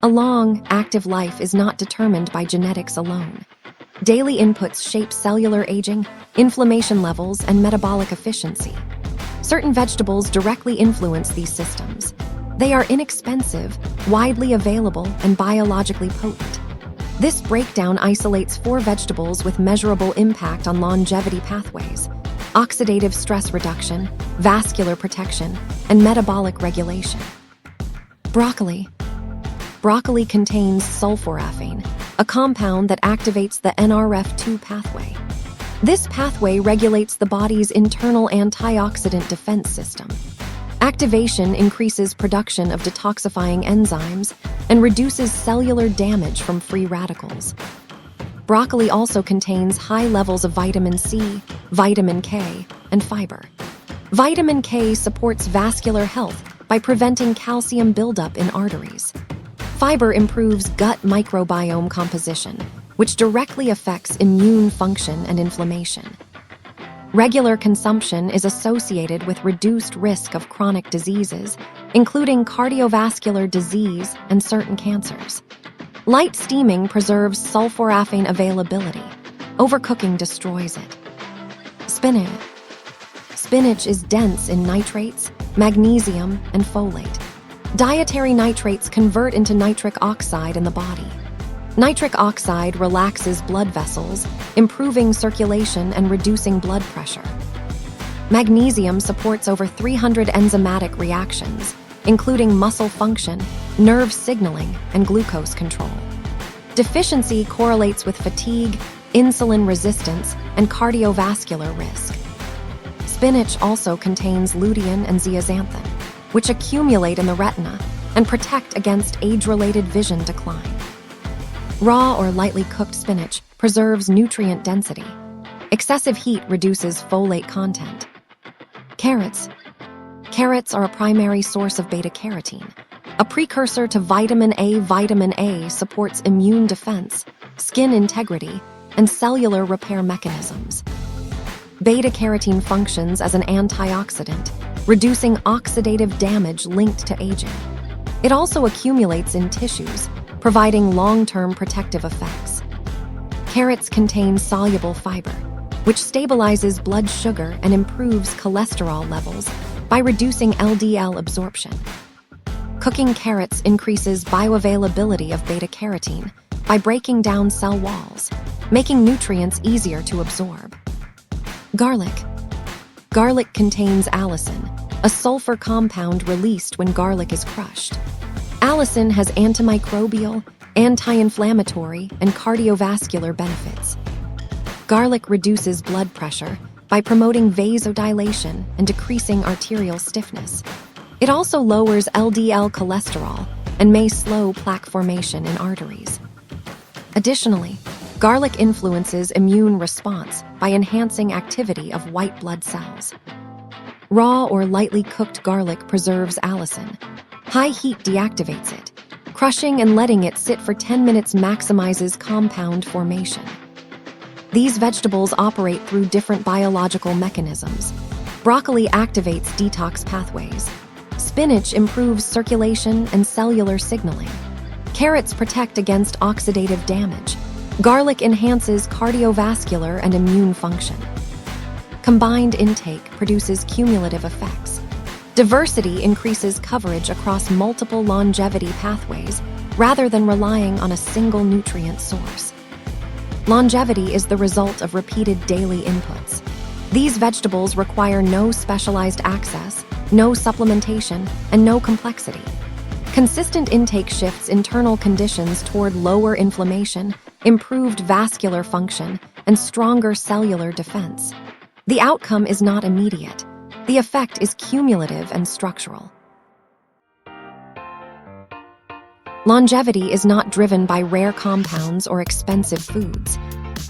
A long, active life is not determined by genetics alone. Daily inputs shape cellular aging, inflammation levels, and metabolic efficiency. Certain vegetables directly influence these systems. They are inexpensive, widely available, and biologically potent. This breakdown isolates 4 vegetables with measurable impact on longevity pathways: oxidative stress reduction, vascular protection, and metabolic regulation. Broccoli. Broccoli contains sulforaphane, a compound that activates the NRF2 pathway. This pathway regulates the body's internal antioxidant defense system. Activation increases production of detoxifying enzymes and reduces cellular damage from free radicals. Broccoli also contains high levels of vitamin C, vitamin K, and fiber. Vitamin K supports vascular health by preventing calcium buildup in arteries. Fiber improves gut microbiome composition, which directly affects immune function and inflammation. Regular consumption is associated with reduced risk of chronic diseases, including cardiovascular disease and certain cancers. Light steaming preserves sulforaphane availability. Overcooking destroys it. Spinach. Spinach is dense in nitrates, magnesium, and folate. Dietary nitrates convert into nitric oxide in the body. Nitric oxide relaxes blood vessels, improving circulation and reducing blood pressure. Magnesium supports over 300 enzymatic reactions, including muscle function, nerve signaling, and glucose control. Deficiency correlates with fatigue, insulin resistance, and cardiovascular risk. Spinach also contains lutein and zeaxanthin, which accumulate in the retina and protect against age-related vision decline. Raw or lightly cooked spinach preserves nutrient density. Excessive heat reduces folate content. Carrots. Carrots are a primary source of beta-carotene, a precursor to vitamin A. Vitamin A supports immune defense, skin integrity, and cellular repair mechanisms. Beta-carotene functions as an antioxidant, reducing oxidative damage linked to aging. It also accumulates in tissues, providing long-term protective effects. Carrots contain soluble fiber, which stabilizes blood sugar and improves cholesterol levels by reducing LDL absorption. Cooking carrots increases bioavailability of beta-carotene by breaking down cell walls, making nutrients easier to absorb. Garlic. Garlic contains allicin, a sulfur compound released when garlic is crushed. Allicin has antimicrobial, anti-inflammatory, and cardiovascular benefits. Garlic reduces blood pressure by promoting vasodilation and decreasing arterial stiffness. It also lowers LDL cholesterol and may slow plaque formation in arteries. Additionally, garlic influences immune response by enhancing activity of white blood cells. Raw or lightly cooked garlic preserves allicin. High heat deactivates it. Crushing and letting it sit for 10 minutes maximizes compound formation. These vegetables operate through different biological mechanisms. Broccoli activates detox pathways. Spinach improves circulation and cellular signaling. Carrots protect against oxidative damage. Garlic enhances cardiovascular and immune function. Combined intake produces cumulative effects. Diversity increases coverage across multiple longevity pathways rather than relying on a single nutrient source. Longevity is the result of repeated daily inputs. These vegetables require no specialized access, no supplementation, and no complexity. Consistent intake shifts internal conditions toward lower inflammation, improved vascular function, and stronger cellular defense. The outcome is not immediate. The effect is cumulative and structural. Longevity is not driven by rare compounds or expensive foods.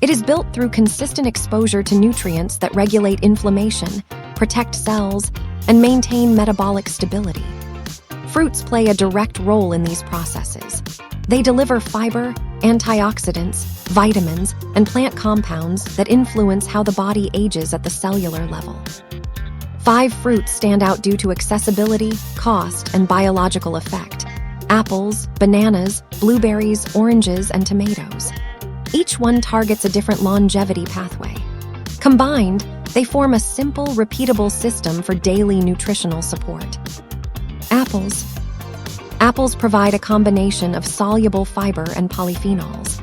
It is built through consistent exposure to nutrients that regulate inflammation, protect cells, and maintain metabolic stability. Fruits play a direct role in these processes. They deliver fiber, antioxidants, vitamins, and plant compounds that influence how the body ages at the cellular level. 5 fruits stand out due to accessibility, cost, and biological effect. apples, bananas, blueberries, oranges, and tomatoes. Each one targets a different longevity pathway. Combined, they form a simple, repeatable system for daily nutritional support. Apples. Apples provide a combination of soluble fiber and polyphenols.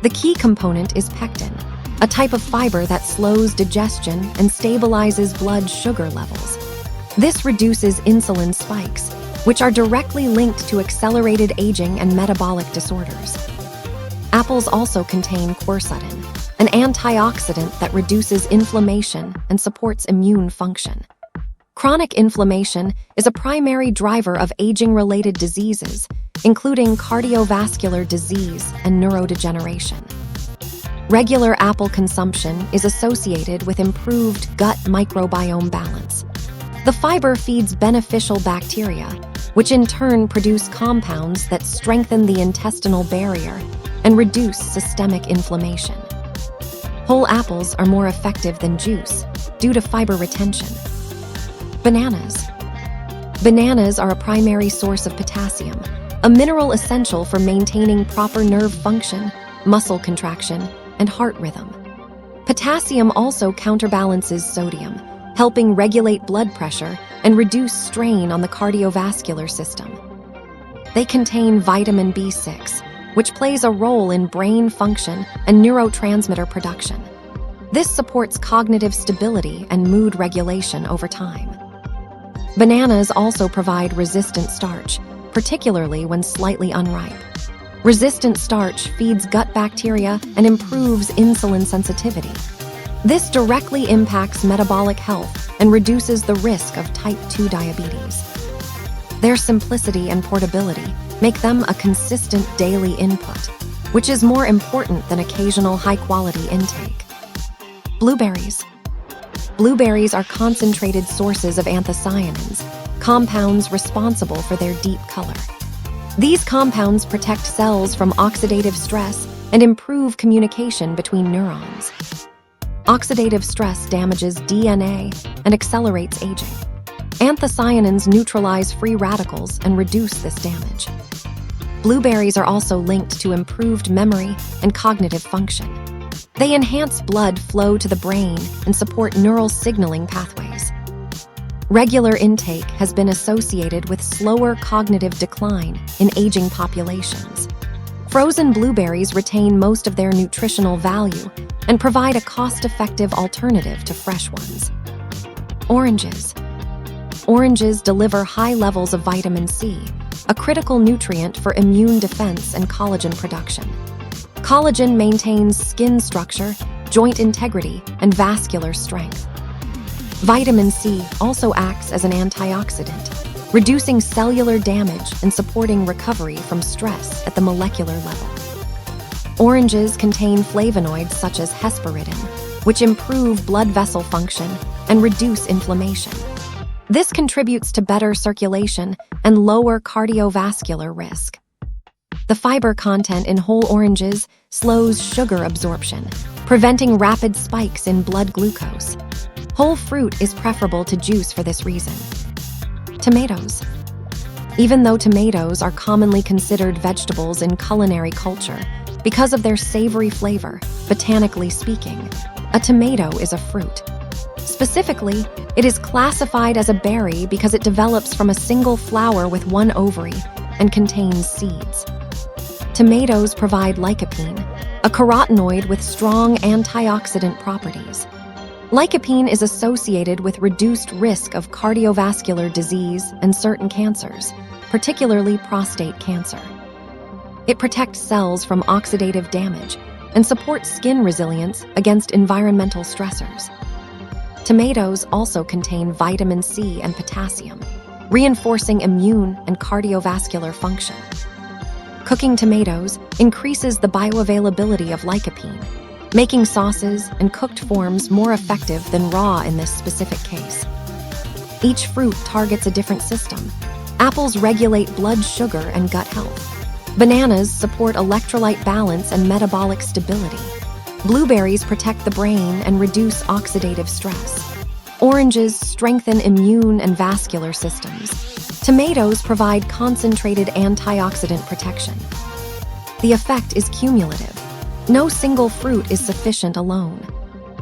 The key component is pectin, a type of fiber that slows digestion and stabilizes blood sugar levels. This reduces insulin spikes, which are directly linked to accelerated aging and metabolic disorders. Apples also contain quercetin, an antioxidant that reduces inflammation and supports immune function. Chronic inflammation is a primary driver of aging-related diseases, including cardiovascular disease and neurodegeneration. Regular apple consumption is associated with improved gut microbiome balance. The fiber feeds beneficial bacteria, which in turn produce compounds that strengthen the intestinal barrier and reduce systemic inflammation. Whole apples are more effective than juice due to fiber retention. Bananas. Bananas are a primary source of potassium, a mineral essential for maintaining proper nerve function, muscle contraction, and heart rhythm. Potassium also counterbalances sodium, helping regulate blood pressure and reduce strain on the cardiovascular system. They contain vitamin B6, which plays a role in brain function and neurotransmitter production. This supports cognitive stability and mood regulation over time. Bananas also provide resistant starch, particularly when slightly unripe. Resistant starch feeds gut bacteria and improves insulin sensitivity. This directly impacts metabolic health and reduces the risk of type 2 diabetes. Their simplicity and portability make them a consistent daily input, which is more important than occasional high-quality intake. Blueberries. Blueberries are concentrated sources of anthocyanins, compounds responsible for their deep color. These compounds protect cells from oxidative stress and improve communication between neurons. Oxidative stress damages DNA and accelerates aging. Anthocyanins neutralize free radicals and reduce this damage. Blueberries are also linked to improved memory and cognitive function. They enhance blood flow to the brain and support neural signaling pathways. Regular intake has been associated with slower cognitive decline in aging populations. Frozen blueberries retain most of their nutritional value and provide a cost-effective alternative to fresh ones. Oranges. Oranges deliver high levels of vitamin C, a critical nutrient for immune defense and collagen production. Collagen maintains skin structure, joint integrity, and vascular strength. Vitamin C also acts as an antioxidant, reducing cellular damage and supporting recovery from stress at the molecular level. Oranges contain flavonoids such as hesperidin, which improve blood vessel function and reduce inflammation. This contributes to better circulation and lower cardiovascular risk. The fiber content in whole oranges slows sugar absorption, preventing rapid spikes in blood glucose. Whole fruit is preferable to juice for this reason. Tomatoes. Even though tomatoes are commonly considered vegetables in culinary culture, because of their savory flavor, botanically speaking, a tomato is a fruit. Specifically, it is classified as a berry because it develops from a single flower with one ovary and contains seeds. Tomatoes provide lycopene, a carotenoid with strong antioxidant properties. Lycopene is associated with reduced risk of cardiovascular disease and certain cancers, particularly prostate cancer. It protects cells from oxidative damage and supports skin resilience against environmental stressors. Tomatoes also contain vitamin C and potassium, reinforcing immune and cardiovascular function. Cooking tomatoes increases the bioavailability of lycopene, making sauces and cooked forms more effective than raw in this specific case. Each fruit targets a different system. Apples regulate blood sugar and gut health. Bananas support electrolyte balance and metabolic stability. Blueberries protect the brain and reduce oxidative stress. Oranges strengthen immune and vascular systems. Tomatoes provide concentrated antioxidant protection. The effect is cumulative. No single fruit is sufficient alone.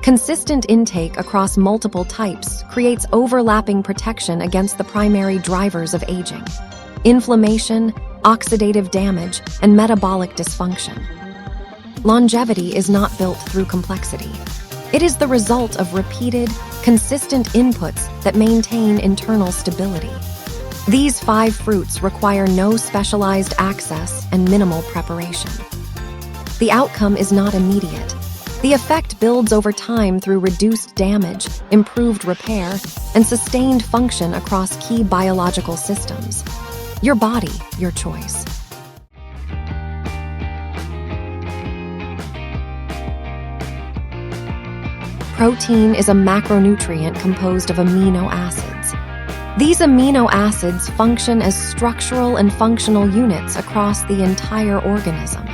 Consistent intake across multiple types creates overlapping protection against the primary drivers of aging: inflammation, oxidative damage, and metabolic dysfunction. Longevity is not built through complexity. It is the result of repeated, consistent inputs that maintain internal stability. These 5 fruits require no specialized access and minimal preparation. The outcome is not immediate. The effect builds over time through reduced damage, improved repair, and sustained function across key biological systems. Your body, your choice. Protein is a macronutrient composed of amino acids. These amino acids function as structural and functional units across the entire organism.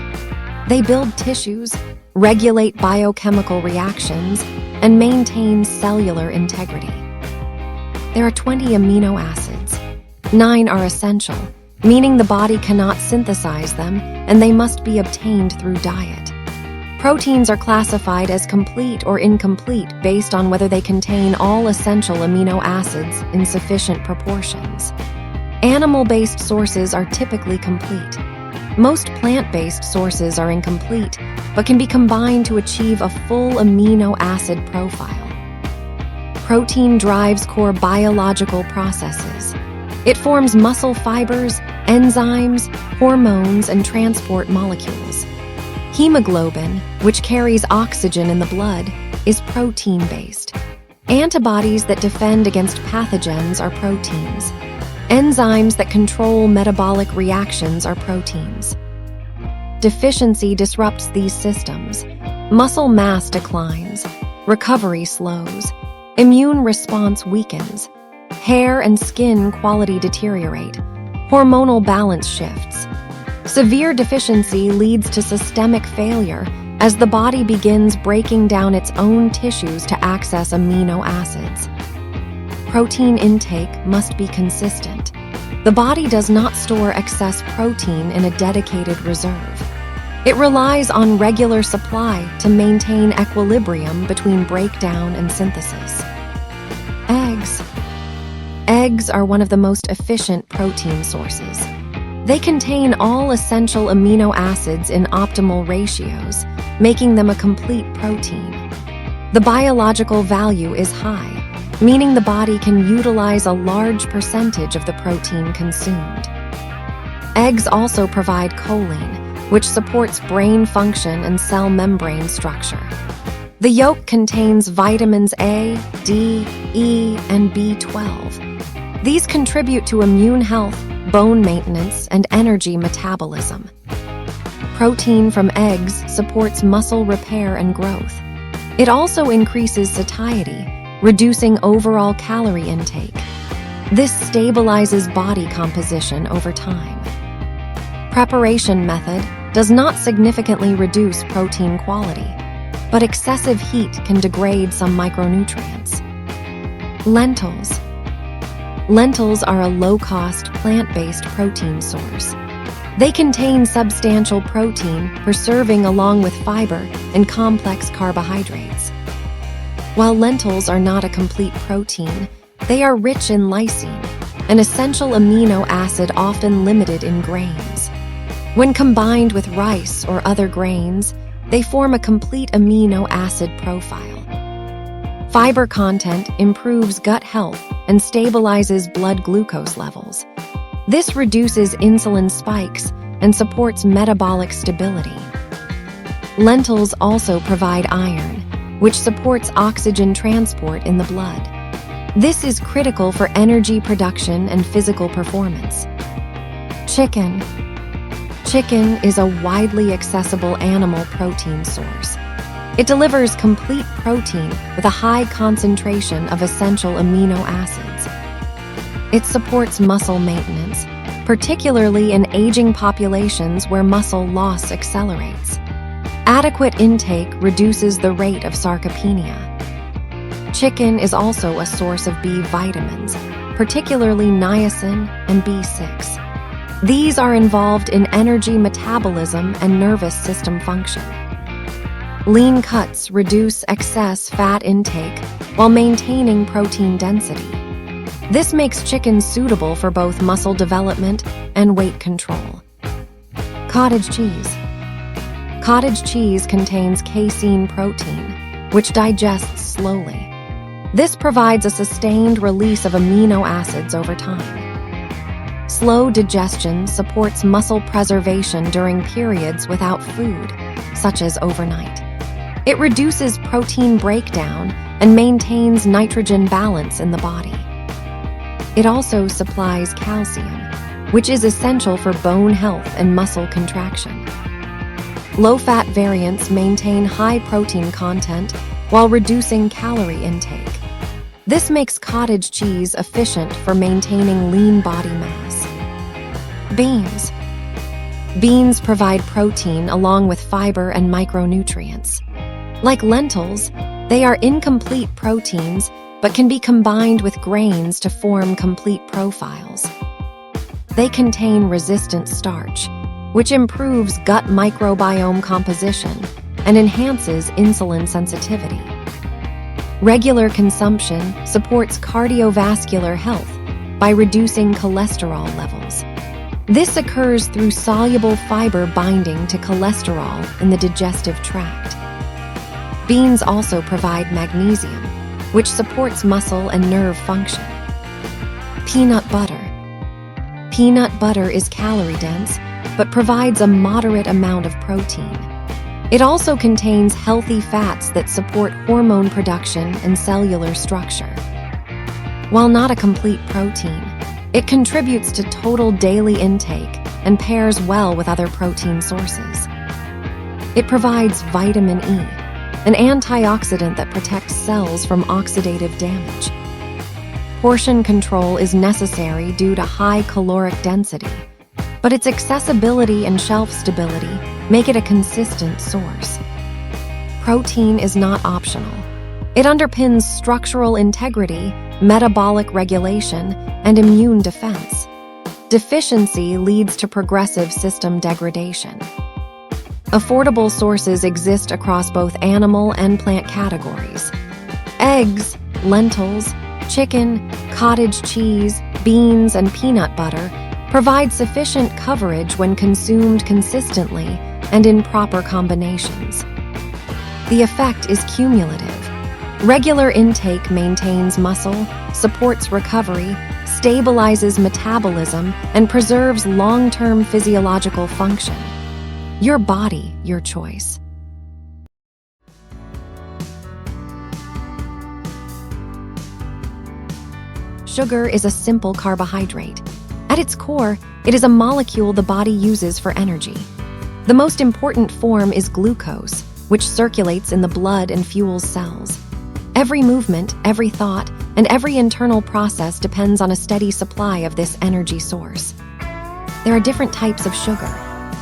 They build tissues, regulate biochemical reactions, and maintain cellular integrity. There are 20 amino acids. 9 are essential, meaning the body cannot synthesize them, and they must be obtained through diet. Proteins are classified as complete or incomplete based on whether they contain all essential amino acids in sufficient proportions. Animal-based sources are typically complete. Most plant-based sources are incomplete, but can be combined to achieve a full amino acid profile. Protein drives core biological processes. It forms muscle fibers, enzymes, hormones, and transport molecules. Hemoglobin, which carries oxygen in the blood, is protein-based. Antibodies that defend against pathogens are proteins. Enzymes that control metabolic reactions are proteins. Deficiency disrupts these systems. Muscle mass declines. Recovery slows. Immune response weakens. Hair and skin quality deteriorate. Hormonal balance shifts. Severe deficiency leads to systemic failure as the body begins breaking down its own tissues to access amino acids. Protein intake must be consistent. The body does not store excess protein in a dedicated reserve. It relies on regular supply to maintain equilibrium between breakdown and synthesis. Eggs. Eggs are one of the most efficient protein sources. They contain all essential amino acids in optimal ratios, making them a complete protein. The biological value is high, meaning the body can utilize a large percentage of the protein consumed. Eggs also provide choline, which supports brain function and cell membrane structure. The yolk contains vitamins A, D, E, and B12. These contribute to immune health, bone maintenance, and energy metabolism. Protein from eggs supports muscle repair and growth. It also increases satiety, reducing overall calorie intake. This stabilizes body composition over time. Preparation method does not significantly reduce protein quality, but excessive heat can degrade some micronutrients. Lentils. Lentils are a low-cost, plant-based protein source. They contain substantial protein per serving along with fiber and complex carbohydrates. While lentils are not a complete protein, they are rich in lysine, an essential amino acid often limited in grains. When combined with rice or other grains, they form a complete amino acid profile. Fiber content improves gut health and stabilizes blood glucose levels. This reduces insulin spikes and supports metabolic stability. Lentils also provide iron, which supports oxygen transport in the blood. This is critical for energy production and physical performance. Chicken. Chicken is a widely accessible animal protein source. It delivers complete protein with a high concentration of essential amino acids. It supports muscle maintenance, particularly in aging populations where muscle loss accelerates. Adequate intake reduces the rate of sarcopenia. Chicken is also a source of B vitamins, particularly niacin and B6. These are involved in energy metabolism and nervous system function. Lean cuts reduce excess fat intake while maintaining protein density. This makes chicken suitable for both muscle development and weight control. Cottage cheese. Cottage cheese contains casein protein, which digests slowly. This provides a sustained release of amino acids over time. Slow digestion supports muscle preservation during periods without food, such as overnight. It reduces protein breakdown and maintains nitrogen balance in the body. It also supplies calcium, which is essential for bone health and muscle contraction. Low-fat variants maintain high protein content while reducing calorie intake. This makes cottage cheese efficient for maintaining lean body mass. Beans. Beans provide protein along with fiber and micronutrients. Like lentils, they are incomplete proteins but can be combined with grains to form complete profiles. They contain resistant starch, which improves gut microbiome composition and enhances insulin sensitivity. Regular consumption supports cardiovascular health by reducing cholesterol levels. This occurs through soluble fiber binding to cholesterol in the digestive tract. Beans also provide magnesium, which supports muscle and nerve function. Peanut butter. Peanut butter is calorie-dense, but provides a moderate amount of protein. It also contains healthy fats that support hormone production and cellular structure. While not a complete protein, it contributes to total daily intake and pairs well with other protein sources. It provides vitamin E, an antioxidant that protects cells from oxidative damage. Portion control is necessary due to high caloric density, but its accessibility and shelf stability make it a consistent source. Protein is not optional. It underpins structural integrity, metabolic regulation, and immune defense. Deficiency leads to progressive system degradation. Affordable sources exist across both animal and plant categories. Eggs, lentils, chicken, cottage cheese, beans, and peanut butter provide sufficient coverage when consumed consistently and in proper combinations. The effect is cumulative. Regular intake maintains muscle, supports recovery, stabilizes metabolism, and preserves long-term physiological function. Your body, your choice. Sugar is a simple carbohydrate. At its core, it is a molecule the body uses for energy. The most important form is glucose, which circulates in the blood and fuels cells. Every movement, every thought, and every internal process depends on a steady supply of this energy source. There are different types of sugar.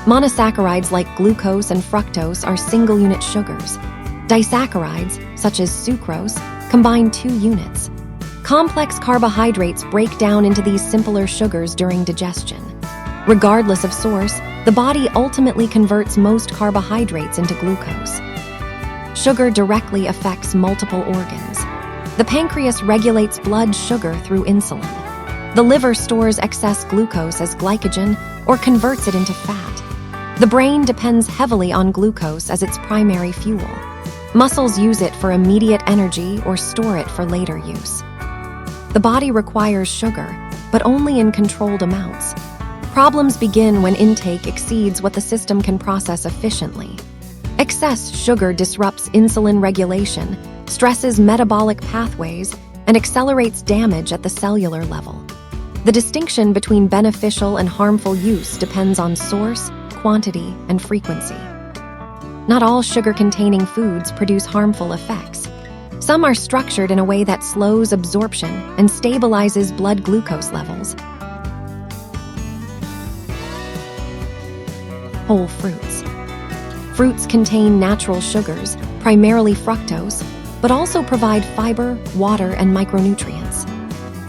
Monosaccharides like glucose and fructose are single-unit sugars. Disaccharides, such as sucrose, combine 2 units. Complex carbohydrates break down into these simpler sugars during digestion. Regardless of source, the body ultimately converts most carbohydrates into glucose. Sugar directly affects multiple organs. The pancreas regulates blood sugar through insulin. The liver stores excess glucose as glycogen or converts it into fat. The brain depends heavily on glucose as its primary fuel. Muscles use it for immediate energy or store it for later use. The body requires sugar, but only in controlled amounts. Problems begin when intake exceeds what the system can process efficiently. Excess sugar disrupts insulin regulation, stresses metabolic pathways, and accelerates damage at the cellular level. The distinction between beneficial and harmful use depends on source, quantity, and frequency. Not all sugar-containing foods produce harmful effects. Some are structured in a way that slows absorption and stabilizes blood glucose levels. Whole fruits. Fruits contain natural sugars, primarily fructose, but also provide fiber, water, and micronutrients.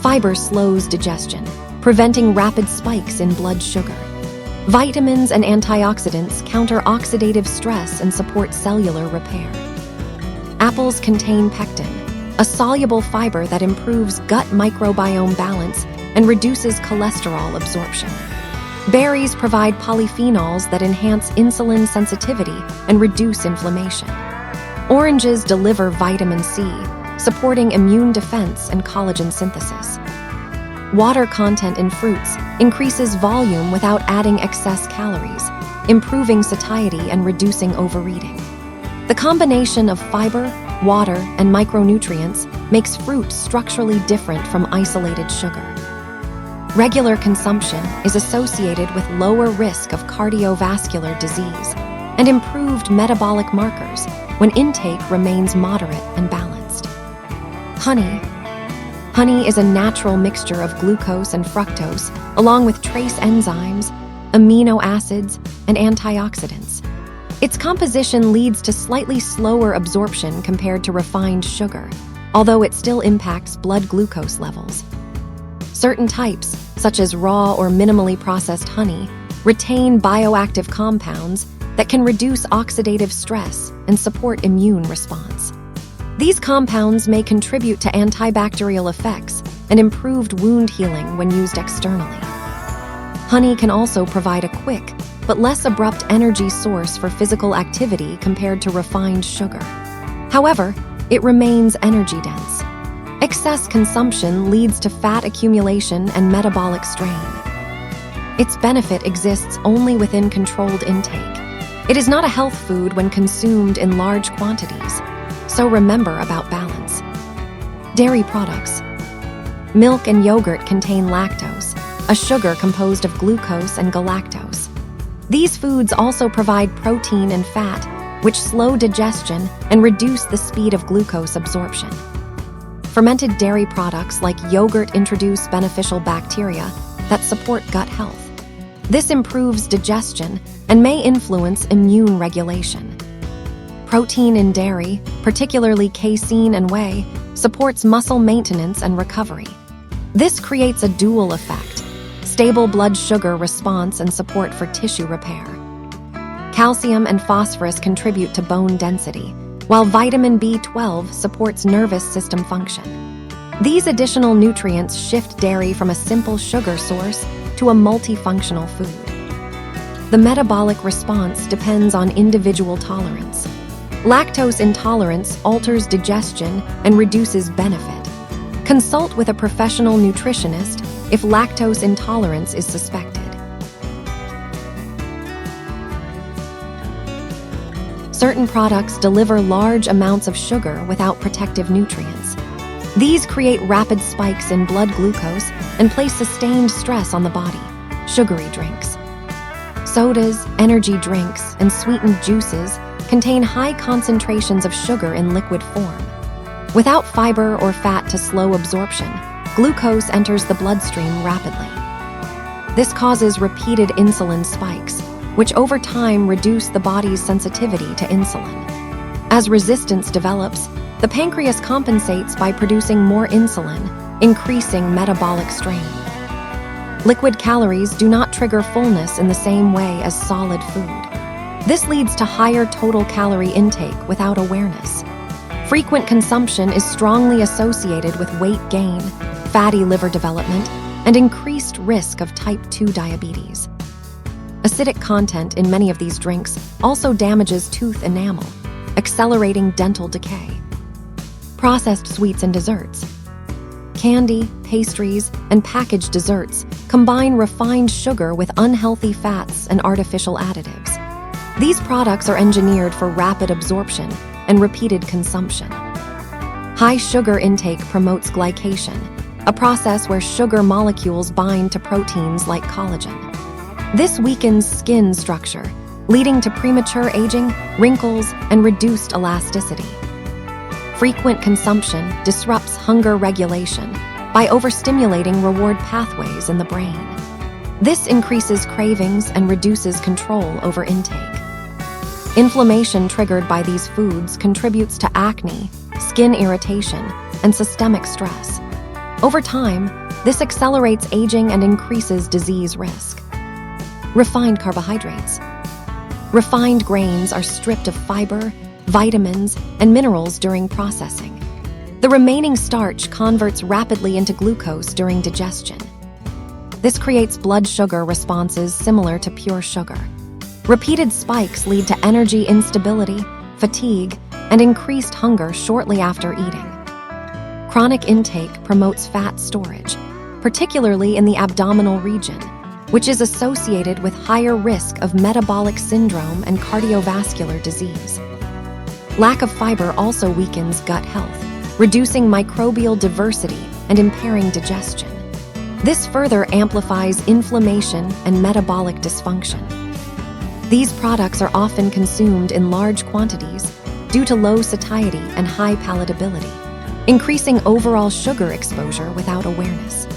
Fiber slows digestion, preventing rapid spikes in blood sugar. Vitamins and antioxidants counter oxidative stress and support cellular repair. Apples contain pectin, a soluble fiber that improves gut microbiome balance and reduces cholesterol absorption. Berries provide polyphenols that enhance insulin sensitivity and reduce inflammation. Oranges deliver vitamin C, supporting immune defense and collagen synthesis. Water content in fruits increases volume without adding excess calories, improving satiety and reducing overeating. The combination of fiber, water, and micronutrients makes fruit structurally different from isolated sugar. Regular consumption is associated with lower risk of cardiovascular disease and improved metabolic markers when intake remains moderate and balanced. Honey. Honey is a natural mixture of glucose and fructose, along with trace enzymes, amino acids, and antioxidants. Its composition leads to slightly slower absorption compared to refined sugar, although it still impacts blood glucose levels. Certain types, such as raw or minimally processed honey, retain bioactive compounds that can reduce oxidative stress and support immune response. These compounds may contribute to antibacterial effects and improved wound healing when used externally. Honey can also provide a quick but less abrupt energy source for physical activity compared to refined sugar. However, it remains energy-dense. Excess consumption leads to fat accumulation and metabolic strain. Its benefit exists only within controlled intake. It is not a health food when consumed in large quantities, so remember about balance. Dairy products. Milk and yogurt contain lactose, a sugar composed of glucose and galactose. These foods also provide protein and fat, which slow digestion and reduce the speed of glucose absorption. Fermented dairy products like yogurt introduce beneficial bacteria that support gut health. This improves digestion and may influence immune regulation. Protein in dairy, particularly casein and whey, supports muscle maintenance and recovery. This creates a dual effect: stable blood sugar response and support for tissue repair. Calcium and phosphorus contribute to bone density, while vitamin B12 supports nervous system function. These additional nutrients shift dairy from a simple sugar source to a multifunctional food. The metabolic response depends on individual tolerance. Lactose intolerance alters digestion and reduces benefit. Consult with a professional nutritionist if lactose intolerance is suspected. Certain products deliver large amounts of sugar without protective nutrients. These create rapid spikes in blood glucose and place sustained stress on the body. Sugary drinks. Sodas, energy drinks, and sweetened juices contain high concentrations of sugar in liquid form. Without fiber or fat to slow absorption, glucose enters the bloodstream rapidly. This causes repeated insulin spikes, which over time reduce the body's sensitivity to insulin. As resistance develops, the pancreas compensates by producing more insulin, increasing metabolic strain. Liquid calories do not trigger fullness in the same way as solid food. This leads to higher total calorie intake without awareness. Frequent consumption is strongly associated with weight gain, fatty liver development, and increased risk of type 2 diabetes. Acidic content in many of these drinks also damages tooth enamel, accelerating dental decay. Processed sweets and desserts. Candy, pastries, and packaged desserts combine refined sugar with unhealthy fats and artificial additives. These products are engineered for rapid absorption and repeated consumption. High sugar intake promotes glycation, a process where sugar molecules bind to proteins like collagen. This weakens skin structure, leading to premature aging, wrinkles, and reduced elasticity. Frequent consumption disrupts hunger regulation by overstimulating reward pathways in the brain. This increases cravings and reduces control over intake. Inflammation triggered by these foods contributes to acne, skin irritation, and systemic stress. Over time, this accelerates aging and increases disease risk. Refined carbohydrates. Refined grains are stripped of fiber, vitamins, and minerals during processing. The remaining starch converts rapidly into glucose during digestion. This creates blood sugar responses similar to pure sugar. Repeated spikes lead to energy instability, fatigue, and increased hunger shortly after eating. Chronic intake promotes fat storage, particularly in the abdominal region, which is associated with higher risk of metabolic syndrome and cardiovascular disease. Lack of fiber also weakens gut health, reducing microbial diversity and impairing digestion. This further amplifies inflammation and metabolic dysfunction. These products are often consumed in large quantities due to low satiety and high palatability, increasing overall sugar exposure without awareness.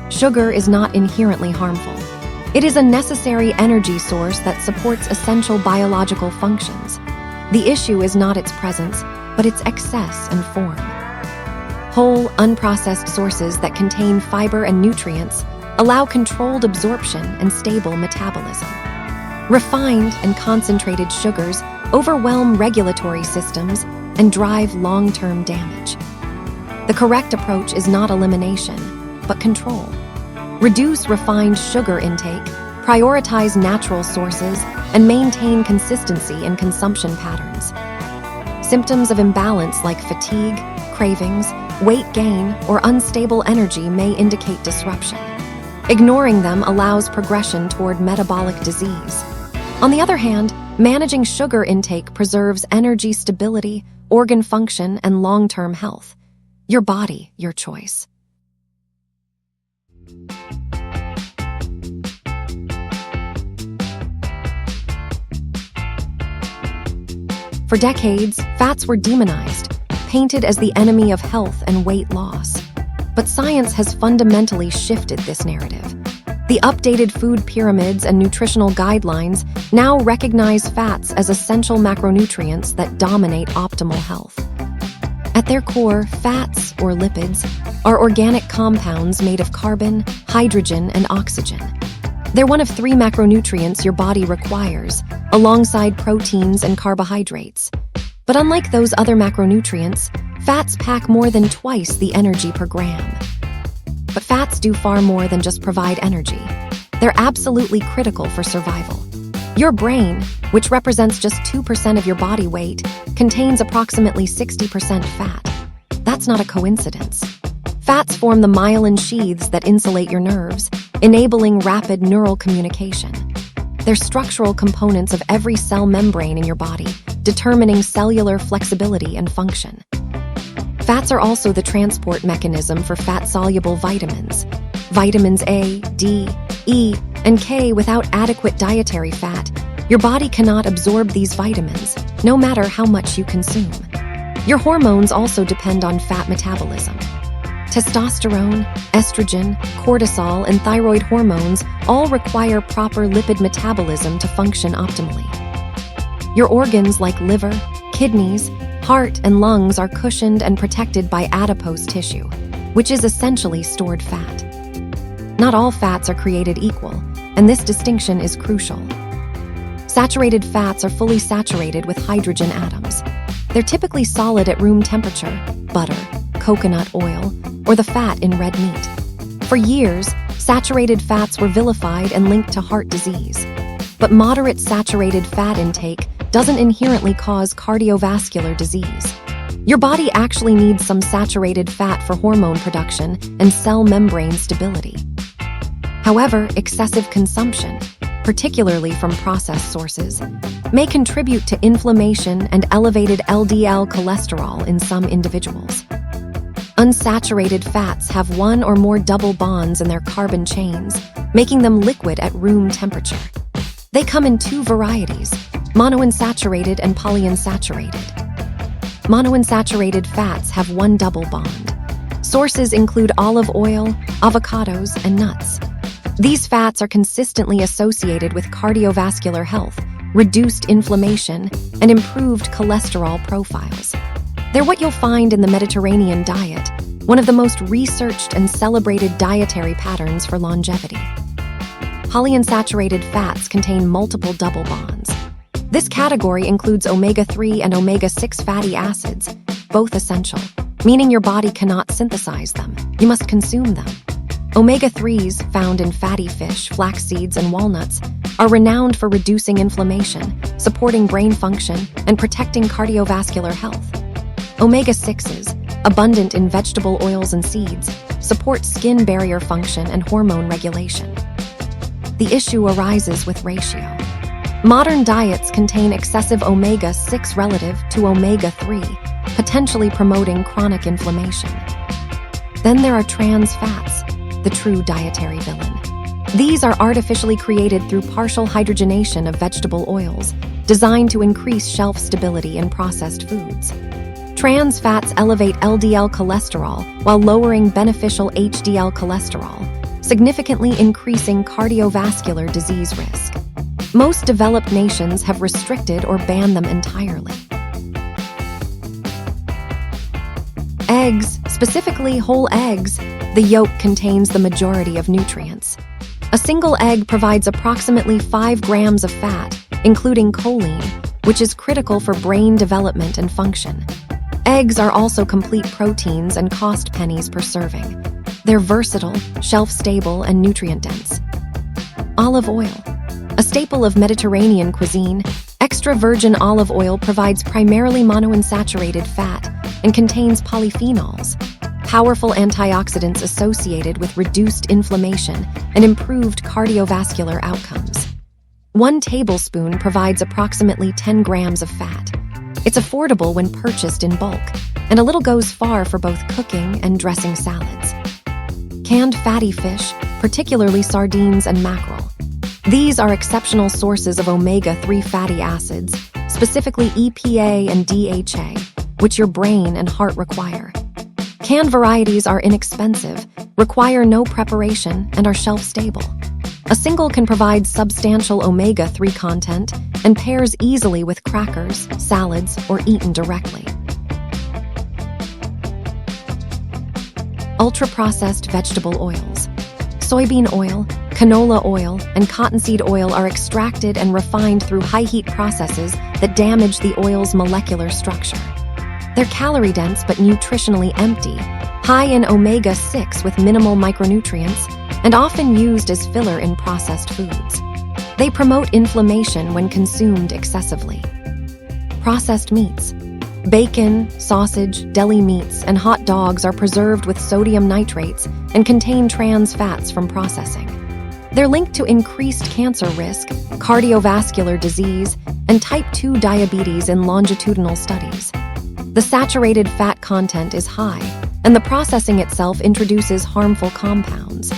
Sugar is not inherently harmful. It is a necessary energy source that supports essential biological functions. The issue is not its presence, but its excess and form. Whole, unprocessed sources that contain fiber and nutrients allow controlled absorption and stable metabolism. Refined and concentrated sugars overwhelm regulatory systems and drive long-term damage. The correct approach is not elimination, but control. Reduce refined sugar intake, prioritize natural sources, and maintain consistency in consumption patterns. Symptoms of imbalance like fatigue, cravings, weight gain, or unstable energy may indicate disruption. Ignoring them allows progression toward metabolic disease. On the other hand, managing sugar intake preserves energy stability, organ function, and long-term health. Your body, your choice. For decades, fats were demonized, painted as the enemy of health and weight loss. But science has fundamentally shifted this narrative. The updated food pyramids and nutritional guidelines now recognize fats as essential macronutrients that dominate optimal health. At their core, fats, or lipids, are organic compounds made of carbon, hydrogen, and oxygen. They're one of 3 macronutrients your body requires, alongside proteins and carbohydrates. But unlike those other macronutrients, fats pack more than twice the energy per gram. But fats do far more than just provide energy. They're absolutely critical for survival. Your brain, which represents just 2% of your body weight, contains approximately 60% fat. That's not a coincidence. Fats form the myelin sheaths that insulate your nerves, enabling rapid neural communication. They're structural components of every cell membrane in your body, determining cellular flexibility and function. Fats are also the transport mechanism for fat-soluble vitamins. Vitamins A, D, E, and K. Without adequate dietary fat, your body cannot absorb these vitamins, no matter how much you consume. Your hormones also depend on fat metabolism. Testosterone, estrogen, cortisol, and thyroid hormones all require proper lipid metabolism to function optimally. Your organs like liver, kidneys, heart, and lungs are cushioned and protected by adipose tissue, which is essentially stored fat. Not all fats are created equal, and this distinction is crucial. Saturated fats are fully saturated with hydrogen atoms. They're typically solid at room temperature, butter, coconut oil, or the fat in red meat. For years, saturated fats were vilified and linked to heart disease. But moderate saturated fat intake doesn't inherently cause cardiovascular disease. Your body actually needs some saturated fat for hormone production and cell membrane stability. However, excessive consumption, particularly from processed sources, may contribute to inflammation and elevated LDL cholesterol in some individuals. Unsaturated fats have one or more double bonds in their carbon chains, making them liquid at room temperature. They come in 2 varieties, monounsaturated and polyunsaturated. Monounsaturated fats have 1 double bond. Sources include olive oil, avocados, and nuts. These fats are consistently associated with cardiovascular health, reduced inflammation, and improved cholesterol profiles. They're what you'll find in the Mediterranean diet, one of the most researched and celebrated dietary patterns for longevity. Polyunsaturated fats contain multiple double bonds. This category includes omega-3 and omega-6 fatty acids, both essential, meaning your body cannot synthesize them. You must consume them. Omega-3s, found in fatty fish, flax seeds, and walnuts, are renowned for reducing inflammation, supporting brain function, and protecting cardiovascular health. Omega-6s, abundant in vegetable oils and seeds, support skin barrier function and hormone regulation. The issue arises with ratio. Modern diets contain excessive omega-6 relative to omega-3, potentially promoting chronic inflammation. Then there are trans fats, the true dietary villain. These are artificially created through partial hydrogenation of vegetable oils, designed to increase shelf stability in processed foods. Trans fats elevate LDL cholesterol while lowering beneficial HDL cholesterol, significantly increasing cardiovascular disease risk. Most developed nations have restricted or banned them entirely. Eggs, specifically whole eggs, the yolk contains the majority of nutrients. A single egg provides approximately 5 grams of fat, including choline, which is critical for brain development and function. Eggs are also complete proteins and cost pennies per serving. They're versatile, shelf-stable, and nutrient-dense. Olive oil. A staple of Mediterranean cuisine, extra virgin olive oil provides primarily monounsaturated fat and contains polyphenols, powerful antioxidants associated with reduced inflammation and improved cardiovascular outcomes. 1 tablespoon provides approximately 10 grams of fat. It's affordable when purchased in bulk, and a little goes far for both cooking and dressing salads. Canned fatty fish, particularly sardines and mackerel. These are exceptional sources of omega-3 fatty acids, specifically EPA and DHA, which your brain and heart require. Canned varieties are inexpensive, require no preparation, and are shelf-stable. A single can provide substantial omega-3 content and pairs easily with crackers, salads, or eaten directly. Ultra-processed vegetable oils. Soybean oil, canola oil, and cottonseed oil are extracted and refined through high-heat processes that damage the oil's molecular structure. They're calorie-dense but nutritionally empty, high in omega-6 with minimal micronutrients, and often used as filler in processed foods. They promote inflammation when consumed excessively. Processed meats. Bacon, sausage, deli meats, and hot dogs are preserved with sodium nitrates and contain trans fats from processing. They're linked to increased cancer risk, cardiovascular disease, and type 2 diabetes in longitudinal studies. The saturated fat content is high, and the processing itself introduces harmful compounds.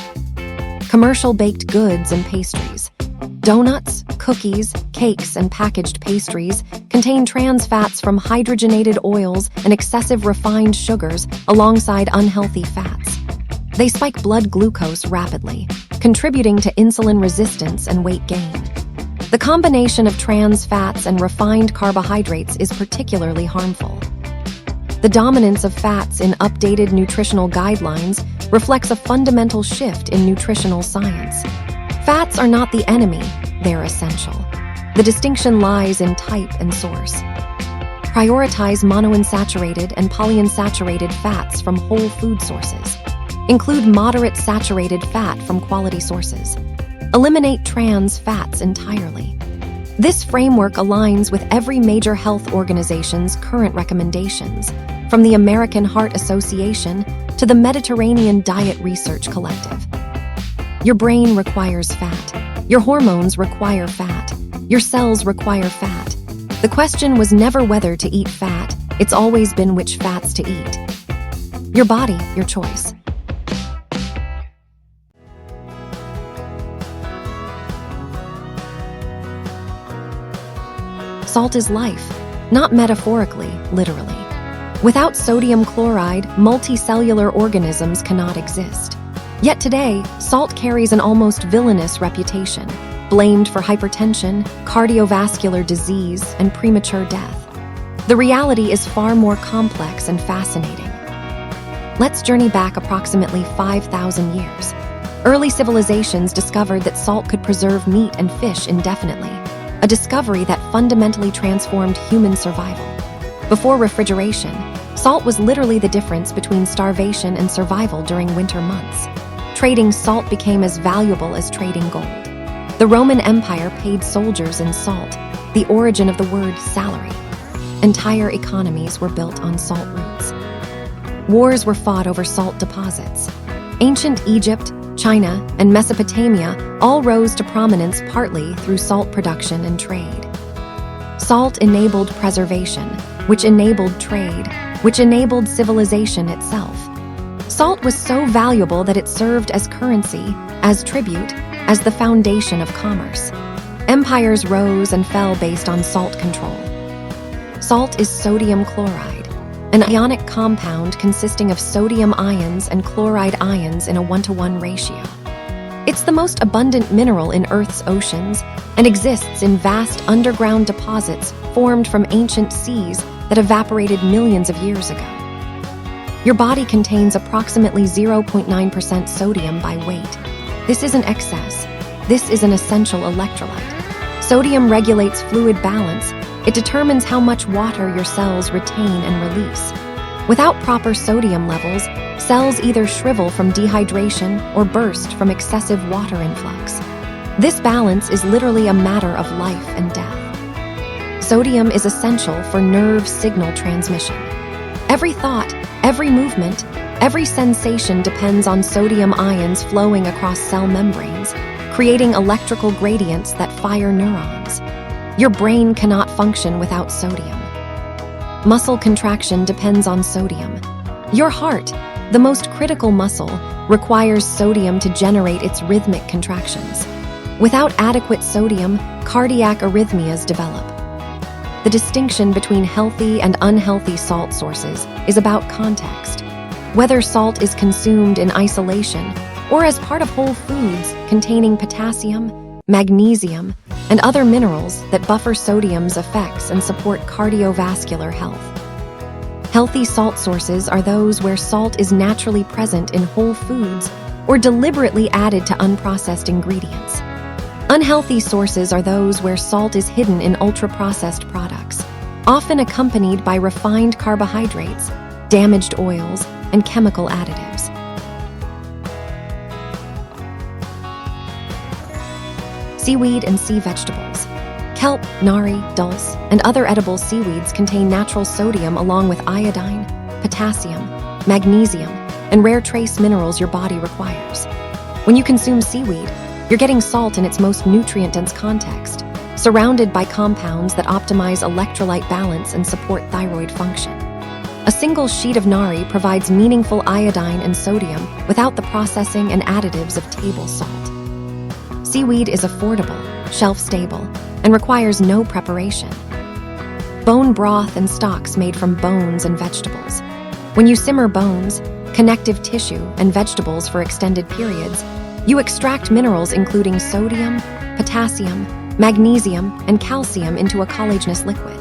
Commercial baked goods and pastries. Donuts, cookies, cakes, and packaged pastries contain trans fats from hydrogenated oils and excessive refined sugars alongside unhealthy fats. They spike blood glucose rapidly, contributing to insulin resistance and weight gain. The combination of trans fats and refined carbohydrates is particularly harmful. The dominance of fats in updated nutritional guidelines reflects a fundamental shift in nutritional science. Fats are not the enemy, they're essential. The distinction lies in type and source. Prioritize monounsaturated and polyunsaturated fats from whole food sources. Include moderate saturated fat from quality sources. Eliminate trans fats entirely. This framework aligns with every major health organization's current recommendations, from the American Heart Association to the Mediterranean Diet Research Collective. Your brain requires fat. Your hormones require fat. Your cells require fat. The question was never whether to eat fat, it's always been which fats to eat. Your body, your choice. Salt is life, not metaphorically, literally. Without sodium chloride, multicellular organisms cannot exist. Yet today, salt carries an almost villainous reputation, blamed for hypertension, cardiovascular disease, and premature death. The reality is far more complex and fascinating. Let's journey back approximately 5,000 years. Early civilizations discovered that salt could preserve meat and fish indefinitely, a discovery that fundamentally transformed human survival. Before refrigeration, salt was literally the difference between starvation and survival during winter months. Trading salt became as valuable as trading gold. The Roman Empire paid soldiers in salt, the origin of the word salary. Entire economies were built on salt routes. Wars were fought over salt deposits. Ancient Egypt, China, and Mesopotamia all rose to prominence partly through salt production and trade. Salt enabled preservation, which enabled trade, which enabled civilization itself. Salt was so valuable that it served as currency, as tribute, as the foundation of commerce. Empires rose and fell based on salt control. Salt is sodium chloride, an ionic compound consisting of sodium ions and chloride ions in a 1-to-1 ratio. It's the most abundant mineral in Earth's oceans and exists in vast underground deposits formed from ancient seas that evaporated millions of years ago. Your body contains approximately 0.9% sodium by weight. This isn't excess. This is an essential electrolyte. Sodium regulates fluid balance. It determines how much water your cells retain and release. Without proper sodium levels, cells either shrivel from dehydration or burst from excessive water influx. This balance is literally a matter of life and death. Sodium is essential for nerve signal transmission. Every thought, every movement, every sensation depends on sodium ions flowing across cell membranes, creating electrical gradients that fire neurons. Your brain cannot function without sodium. Muscle contraction depends on sodium. Your heart, the most critical muscle, requires sodium to generate its rhythmic contractions. Without adequate sodium, cardiac arrhythmias develop. The distinction between healthy and unhealthy salt sources is about context. Whether salt is consumed in isolation or as part of whole foods containing potassium, magnesium, and other minerals that buffer sodium's effects and support cardiovascular health. Healthy salt sources are those where salt is naturally present in whole foods or deliberately added to unprocessed ingredients. Unhealthy sources are those where salt is hidden in ultra-processed products, often accompanied by refined carbohydrates, damaged oils, and chemical additives. Seaweed and sea vegetables. Kelp, nari, dulse, and other edible seaweeds contain natural sodium along with iodine, potassium, magnesium, and rare trace minerals your body requires. When you consume seaweed, you're getting salt in its most nutrient-dense context, surrounded by compounds that optimize electrolyte balance and support thyroid function. A single sheet of nari provides meaningful iodine and sodium without the processing and additives of table salt. Seaweed is affordable, shelf-stable, and requires no preparation. Bone broth and stocks made from bones and vegetables. When you simmer bones, connective tissue, and vegetables for extended periods, you extract minerals including sodium, potassium, magnesium, and calcium into a collagenous liquid.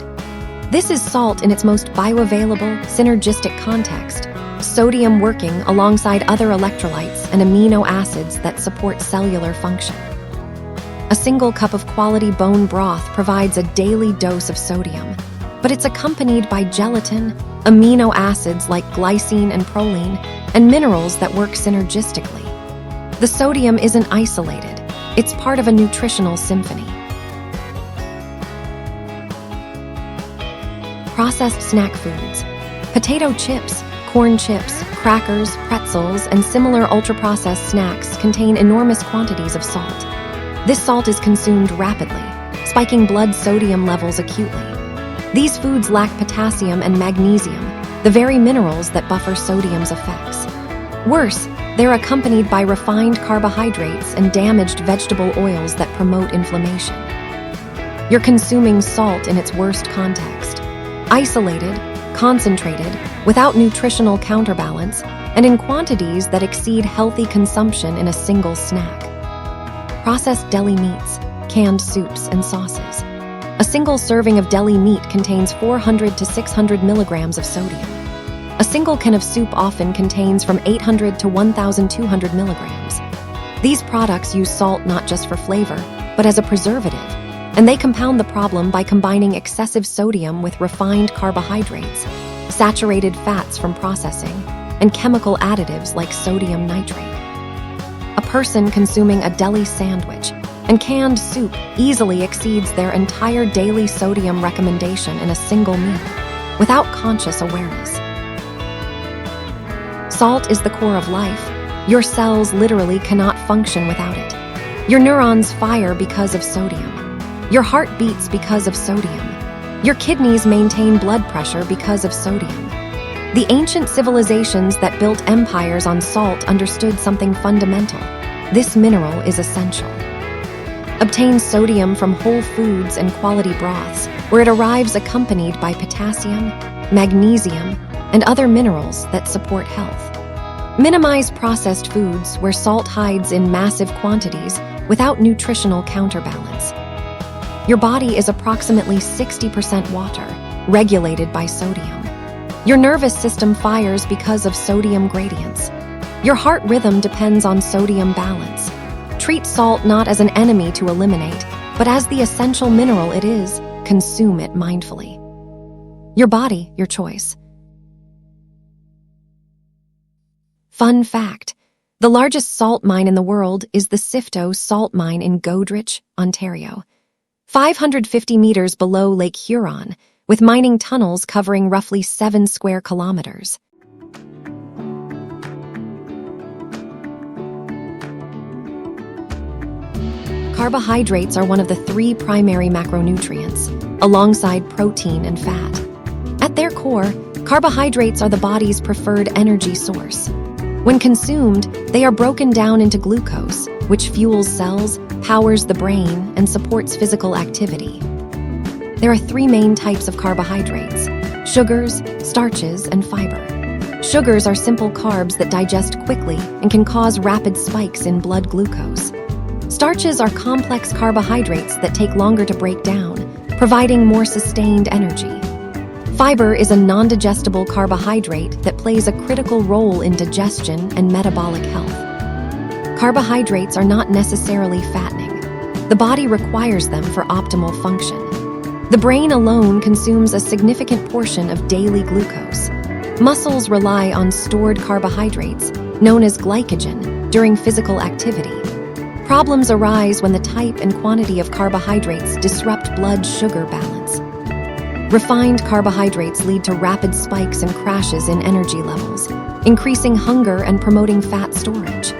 This is salt in its most bioavailable, synergistic context, sodium working alongside other electrolytes and amino acids that support cellular function. A single cup of quality bone broth provides a daily dose of sodium, but it's accompanied by gelatin, amino acids like glycine and proline, and minerals that work synergistically. The sodium isn't isolated, it's part of a nutritional symphony. Processed snack foods. Potato chips, corn chips, crackers, pretzels, and similar ultra-processed snacks contain enormous quantities of salt. This salt is consumed rapidly, spiking blood sodium levels acutely. These foods lack potassium and magnesium, the very minerals that buffer sodium's effects. Worse, they're accompanied by refined carbohydrates and damaged vegetable oils that promote inflammation. You're consuming salt in its worst context. Isolated, concentrated, without nutritional counterbalance, and in quantities that exceed healthy consumption in a single snack. Processed deli meats, canned soups, and sauces. A single serving of deli meat contains 400 to 600 milligrams of sodium. A single can of soup often contains from 800 to 1,200 milligrams. These products use salt not just for flavor, but as a preservative, and they compound the problem by combining excessive sodium with refined carbohydrates, saturated fats from processing, and chemical additives like sodium nitrate. A person consuming a deli sandwich and canned soup easily exceeds their entire daily sodium recommendation in a single meal, without conscious awareness. Salt is the core of life. Your cells literally cannot function without it. Your neurons fire because of sodium. Your heart beats because of sodium. Your kidneys maintain blood pressure because of sodium. The ancient civilizations that built empires on salt understood something fundamental. This mineral is essential. Obtain sodium from whole foods and quality broths, where it arrives accompanied by potassium, magnesium, and other minerals that support health. Minimize processed foods where salt hides in massive quantities without nutritional counterbalance. Your body is approximately 60% water, regulated by sodium. Your nervous system fires because of sodium gradients. Your heart rhythm depends on sodium balance. Treat salt not as an enemy to eliminate, but as the essential mineral it is. Consume it mindfully. Your body, your choice. Fun fact: the largest salt mine in the world is the Sifto Salt Mine in Goderich, Ontario, 550 meters below Lake Huron, with mining tunnels covering roughly 7 square kilometers. Carbohydrates are one of the 3 primary macronutrients, alongside protein and fat. At their core, carbohydrates are the body's preferred energy source. When consumed, they are broken down into glucose, which fuels cells, powers the brain, and supports physical activity. There are 3 main types of carbohydrates: sugars, starches, and fiber. Sugars are simple carbs that digest quickly and can cause rapid spikes in blood glucose. Starches are complex carbohydrates that take longer to break down, providing more sustained energy. Fiber is a non-digestible carbohydrate that plays a critical role in digestion and metabolic health. Carbohydrates are not necessarily fattening. The body requires them for optimal function. The brain alone consumes a significant portion of daily glucose. Muscles rely on stored carbohydrates, known as glycogen, during physical activity. Problems arise when the type and quantity of carbohydrates disrupt blood sugar balance. Refined carbohydrates lead to rapid spikes and crashes in energy levels, increasing hunger and promoting fat storage.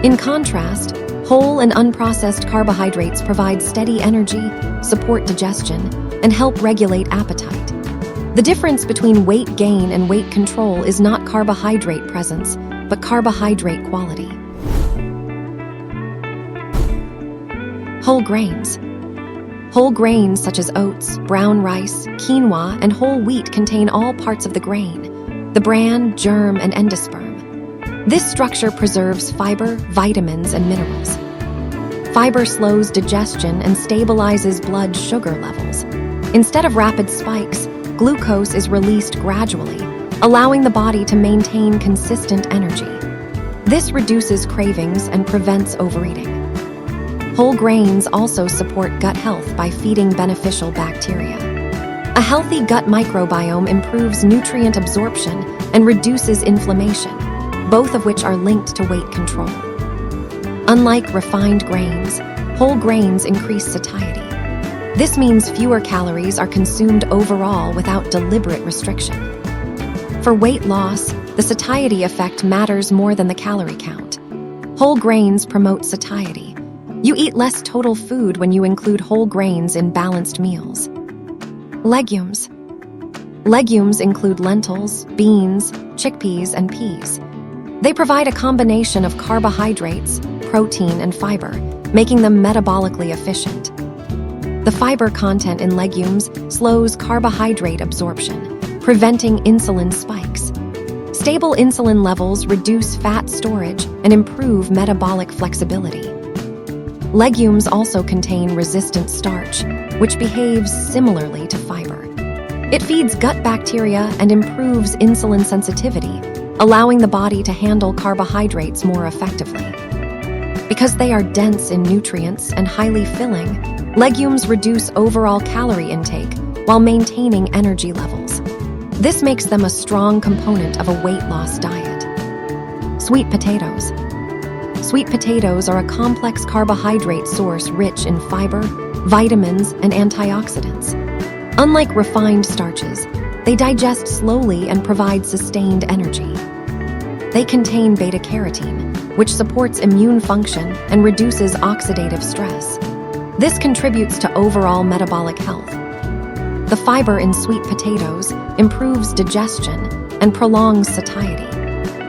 In contrast, whole and unprocessed carbohydrates provide steady energy, support digestion, and help regulate appetite. The difference between weight gain and weight control is not carbohydrate presence, but carbohydrate quality. Whole grains. Whole grains such as oats, brown rice, quinoa, and whole wheat contain all parts of the grain: the bran, germ, and endosperm. This structure preserves fiber, vitamins, and minerals. Fiber slows digestion and stabilizes blood sugar levels. Instead of rapid spikes, glucose is released gradually, allowing the body to maintain consistent energy. This reduces cravings and prevents overeating. Whole grains also support gut health by feeding beneficial bacteria. A healthy gut microbiome improves nutrient absorption and reduces inflammation, both of which are linked to weight control. Unlike refined grains, whole grains increase satiety. This means fewer calories are consumed overall without deliberate restriction. For weight loss, the satiety effect matters more than the calorie count. Whole grains promote satiety. You eat less total food when you include whole grains in balanced meals. Legumes. Legumes include lentils, beans, chickpeas, and peas. They provide a combination of carbohydrates, protein, and fiber, making them metabolically efficient. The fiber content in legumes slows carbohydrate absorption, preventing insulin spikes. Stable insulin levels reduce fat storage and improve metabolic flexibility. Legumes also contain resistant starch, which behaves similarly to fiber. It feeds gut bacteria and improves insulin sensitivity, allowing the body to handle carbohydrates more effectively. Because they are dense in nutrients and highly filling, legumes reduce overall calorie intake while maintaining energy levels. This makes them a strong component of a weight loss diet. Sweet potatoes. Sweet potatoes are a complex carbohydrate source rich in fiber, vitamins, and antioxidants. Unlike refined starches, they digest slowly and provide sustained energy. They contain beta-carotene, which supports immune function and reduces oxidative stress. This contributes to overall metabolic health. The fiber in sweet potatoes improves digestion and prolongs satiety.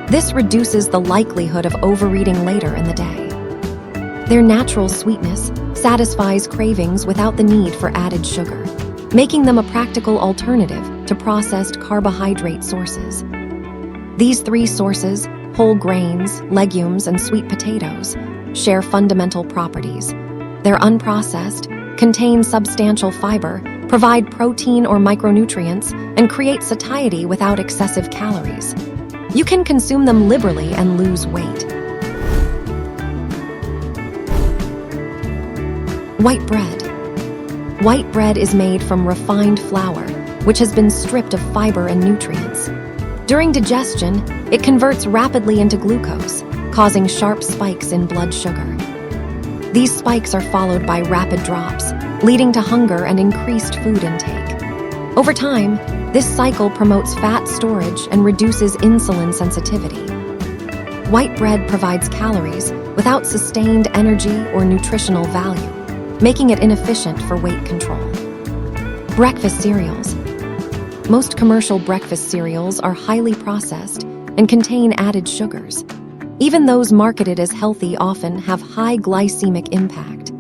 This reduces the likelihood of overeating later in the day. Their natural sweetness satisfies cravings without the need for added sugar, making them a practical alternative to processed carbohydrate sources. These three sources, whole grains, legumes, and sweet potatoes, share fundamental properties. They're unprocessed, contain substantial fiber, provide protein or micronutrients, and create satiety without excessive calories. You can consume them liberally and lose weight. White bread. White bread is made from refined flour, which has been stripped of fiber and nutrients. During digestion, it converts rapidly into glucose, causing sharp spikes in blood sugar. These spikes are followed by rapid drops, leading to hunger and increased food intake. Over time, this cycle promotes fat storage and reduces insulin sensitivity. White bread provides calories without sustained energy or nutritional value, making it inefficient for weight control. Breakfast cereals. Most commercial breakfast cereals are highly processed and contain added sugars. Even those marketed as healthy often have high glycemic impact.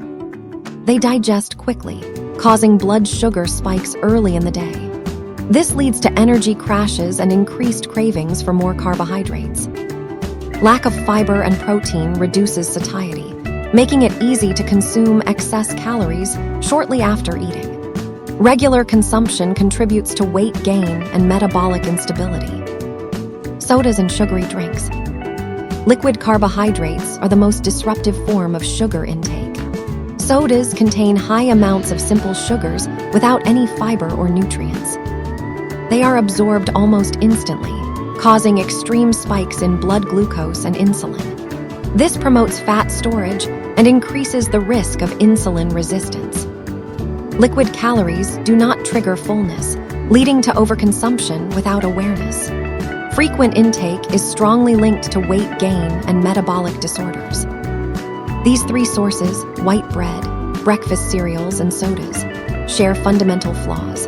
They digest quickly, causing blood sugar spikes early in the day. This leads to energy crashes and increased cravings for more carbohydrates. Lack of fiber and protein reduces satiety, making it easy to consume excess calories shortly after eating. Regular consumption contributes to weight gain and metabolic instability. Sodas and sugary drinks. Liquid carbohydrates are the most disruptive form of sugar intake. Sodas contain high amounts of simple sugars without any fiber or nutrients. They are absorbed almost instantly, causing extreme spikes in blood glucose and insulin. This promotes fat storage and increases the risk of insulin resistance. Liquid calories do not trigger fullness, leading to overconsumption without awareness. Frequent intake is strongly linked to weight gain and metabolic disorders. These three sources, white bread, breakfast cereals, and sodas, share fundamental flaws.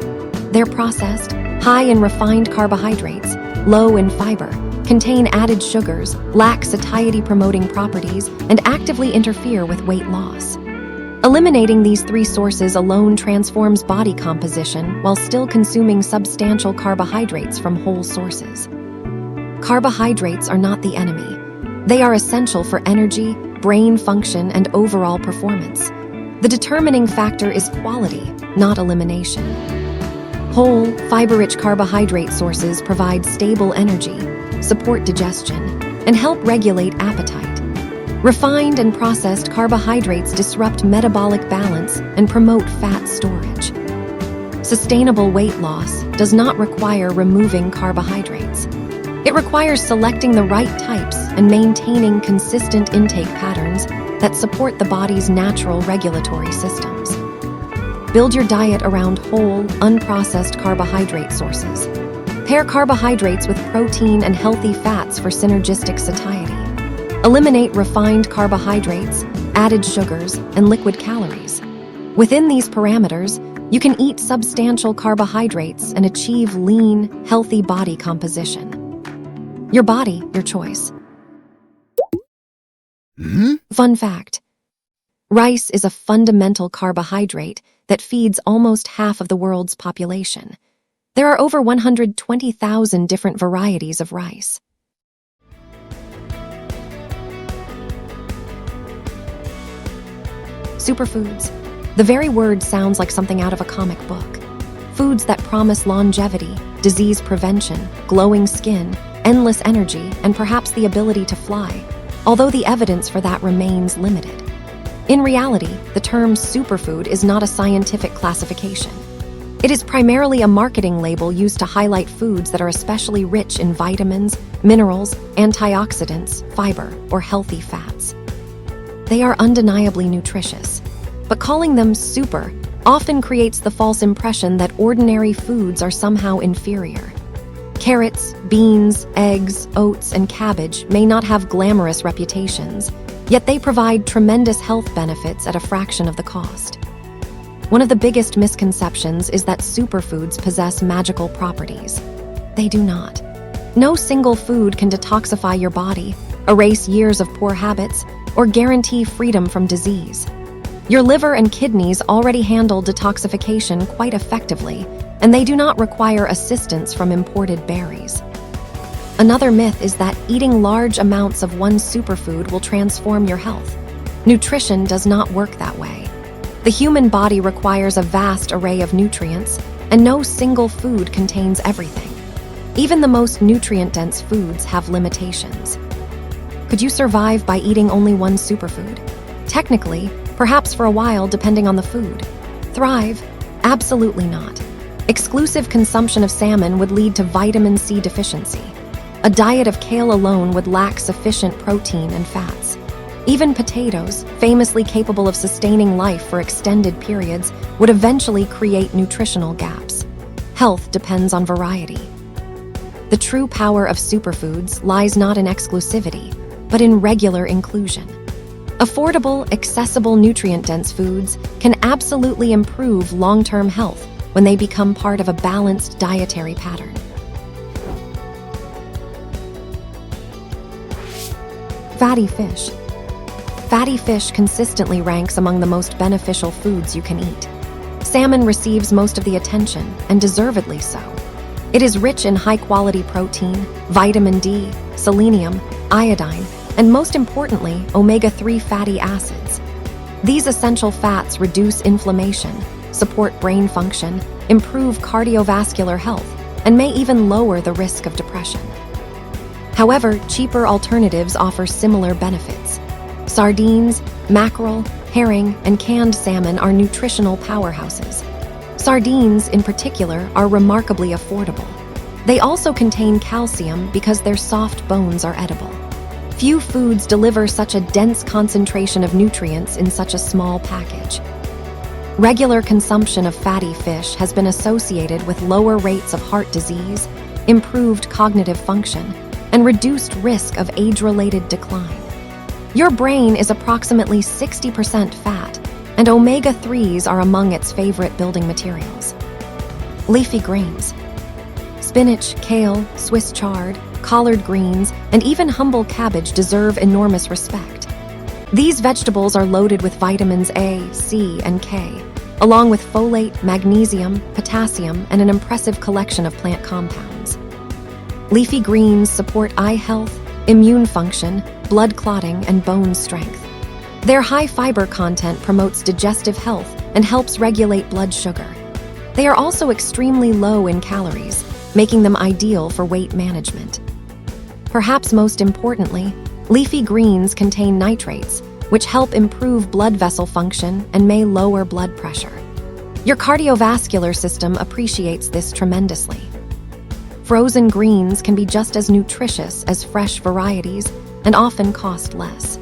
They're processed, high in refined carbohydrates, low in fiber, contain added sugars, lack satiety-promoting properties, and actively interfere with weight loss. Eliminating these three sources alone transforms body composition while still consuming substantial carbohydrates from whole sources. Carbohydrates are not the enemy. They are essential for energy, brain function, and overall performance. The determining factor is quality, not elimination. Whole, fiber-rich carbohydrate sources provide stable energy, support digestion, and help regulate appetite. Refined and processed carbohydrates disrupt metabolic balance and promote fat storage. Sustainable weight loss does not require removing carbohydrates. It requires selecting the right types and maintaining consistent intake patterns that support the body's natural regulatory systems. Build your diet around whole, unprocessed carbohydrate sources. Pair carbohydrates with protein and healthy fats for synergistic satiety. Eliminate refined carbohydrates, added sugars, and liquid calories. Within these parameters, you can eat substantial carbohydrates and achieve lean, healthy body composition. Your body, your choice. Fun fact: rice is a fundamental carbohydrate that feeds almost half of the world's population. There are over 120,000 different varieties of rice. Superfoods. The very word sounds like something out of a comic book. Foods that promise longevity, disease prevention, glowing skin, endless energy, and perhaps the ability to fly, although the evidence for that remains limited. In reality, the term superfood is not a scientific classification. It is primarily a marketing label used to highlight foods that are especially rich in vitamins, minerals, antioxidants, fiber, or healthy fats. They are undeniably nutritious, but calling them super often creates the false impression that ordinary foods are somehow inferior. Carrots, beans, eggs, oats, and cabbage may not have glamorous reputations, yet they provide tremendous health benefits at a fraction of the cost. One of the biggest misconceptions is that superfoods possess magical properties. They do not. No single food can detoxify your body, erase years of poor habits, or guarantee freedom from disease. Your liver and kidneys already handle detoxification quite effectively, and they do not require assistance from imported berries. Another myth is that eating large amounts of one superfood will transform your health. Nutrition does not work that way. The human body requires a vast array of nutrients, and no single food contains everything. Even the most nutrient-dense foods have limitations. Could you survive by eating only one superfood? Technically, perhaps for a while depending on the food. Thrive? Absolutely not. Exclusive consumption of salmon would lead to vitamin C deficiency. A diet of kale alone would lack sufficient protein and fats. Even potatoes, famously capable of sustaining life for extended periods, would eventually create nutritional gaps. Health depends on variety. The true power of superfoods lies not in exclusivity, but in regular inclusion. Affordable, accessible, nutrient-dense foods can absolutely improve long-term health when they become part of a balanced dietary pattern. Fatty fish. Fatty fish consistently ranks among the most beneficial foods you can eat. Salmon receives most of the attention, and deservedly so. It is rich in high-quality protein, vitamin D, selenium, iodine, and most importantly, omega-3 fatty acids. These essential fats reduce inflammation, support brain function, improve cardiovascular health, and may even lower the risk of depression. However, cheaper alternatives offer similar benefits. Sardines, mackerel, herring, and canned salmon are nutritional powerhouses. Sardines, in particular, are remarkably affordable. They also contain calcium because their soft bones are edible. Few foods deliver such a dense concentration of nutrients in such a small package. Regular consumption of fatty fish has been associated with lower rates of heart disease, improved cognitive function, and reduced risk of age-related decline. Your brain is approximately 60% fat, and omega-3s are among its favorite building materials. Leafy greens. Spinach, kale, Swiss chard, collard greens, and even humble cabbage deserve enormous respect. These vegetables are loaded with vitamins A, C, and K, along with folate, magnesium, potassium, and an impressive collection of plant compounds. Leafy greens support eye health, immune function, blood clotting, and bone strength. Their high fiber content promotes digestive health and helps regulate blood sugar. They are also extremely low in calories, making them ideal for weight management. Perhaps most importantly, leafy greens contain nitrates, which help improve blood vessel function and may lower blood pressure. Your cardiovascular system appreciates this tremendously. Frozen greens can be just as nutritious as fresh varieties and often cost less.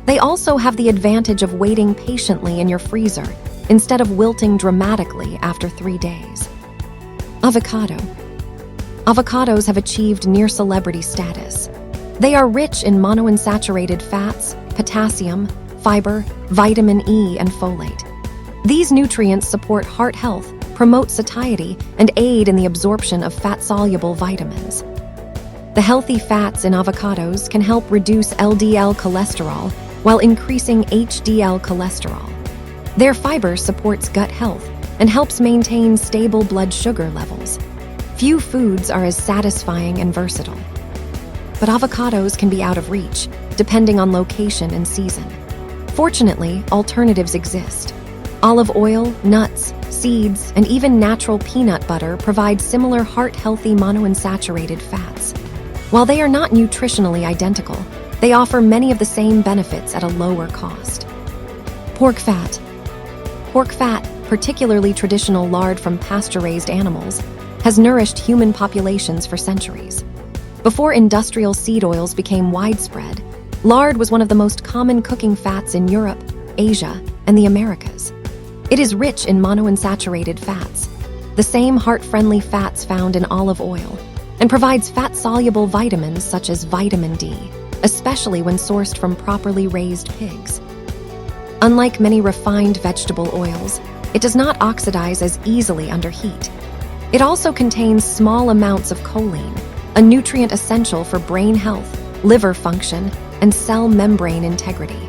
They also have the advantage of waiting patiently in your freezer instead of wilting dramatically after 3 days. Avocado. Avocados have achieved near-celebrity status. They are rich in monounsaturated fats, potassium, fiber, vitamin E, and folate. These nutrients support heart health, promote satiety, and aid in the absorption of fat-soluble vitamins. The healthy fats in avocados can help reduce LDL cholesterol while increasing HDL cholesterol. Their fiber supports gut health and helps maintain stable blood sugar levels. Few foods are as satisfying and versatile. But avocados can be out of reach, depending on location and season. Fortunately, alternatives exist. Olive oil, nuts, seeds, and even natural peanut butter provide similar heart-healthy monounsaturated fats. While they are not nutritionally identical, they offer many of the same benefits at a lower cost. Pork fat. Pork fat, particularly traditional lard from pasture-raised animals, has nourished human populations for centuries. Before industrial seed oils became widespread, lard was one of the most common cooking fats in Europe, Asia, and the Americas. It is rich in monounsaturated fats, the same heart-friendly fats found in olive oil, and provides fat-soluble vitamins such as vitamin D, especially when sourced from properly raised pigs. Unlike many refined vegetable oils, it does not oxidize as easily under heat. It also contains small amounts of choline, a nutrient essential for brain health, liver function, and cell membrane integrity.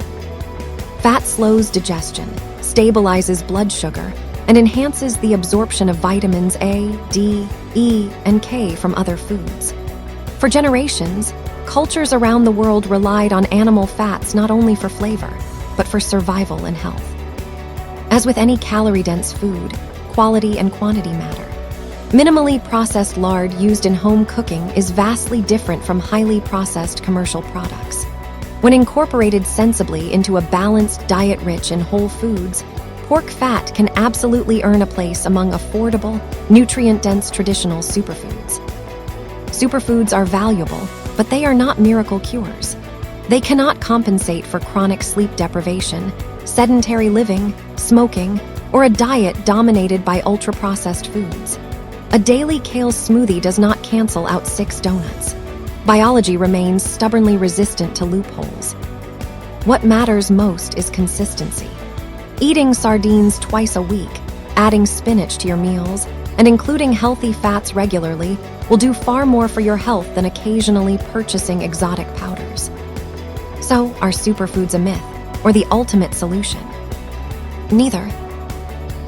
Fat slows digestion, stabilizes blood sugar, and enhances the absorption of vitamins A, D, E, and K from other foods. For generations, cultures around the world relied on animal fats not only for flavor, but for survival and health. As with any calorie-dense food, quality and quantity matter. Minimally processed lard used in home cooking is vastly different from highly processed commercial products. When incorporated sensibly into a balanced diet rich in whole foods, pork fat can absolutely earn a place among affordable, nutrient-dense traditional superfoods. Superfoods are valuable, but they are not miracle cures. They cannot compensate for chronic sleep deprivation, sedentary living, smoking, or a diet dominated by ultra-processed foods. A daily kale smoothie does not cancel out 6 donuts. Biology remains stubbornly resistant to loopholes. What matters most is consistency. Eating sardines twice a week, adding spinach to your meals, and including healthy fats regularly will do far more for your health than occasionally purchasing exotic powders. So, are superfoods a myth, or the ultimate solution? Neither.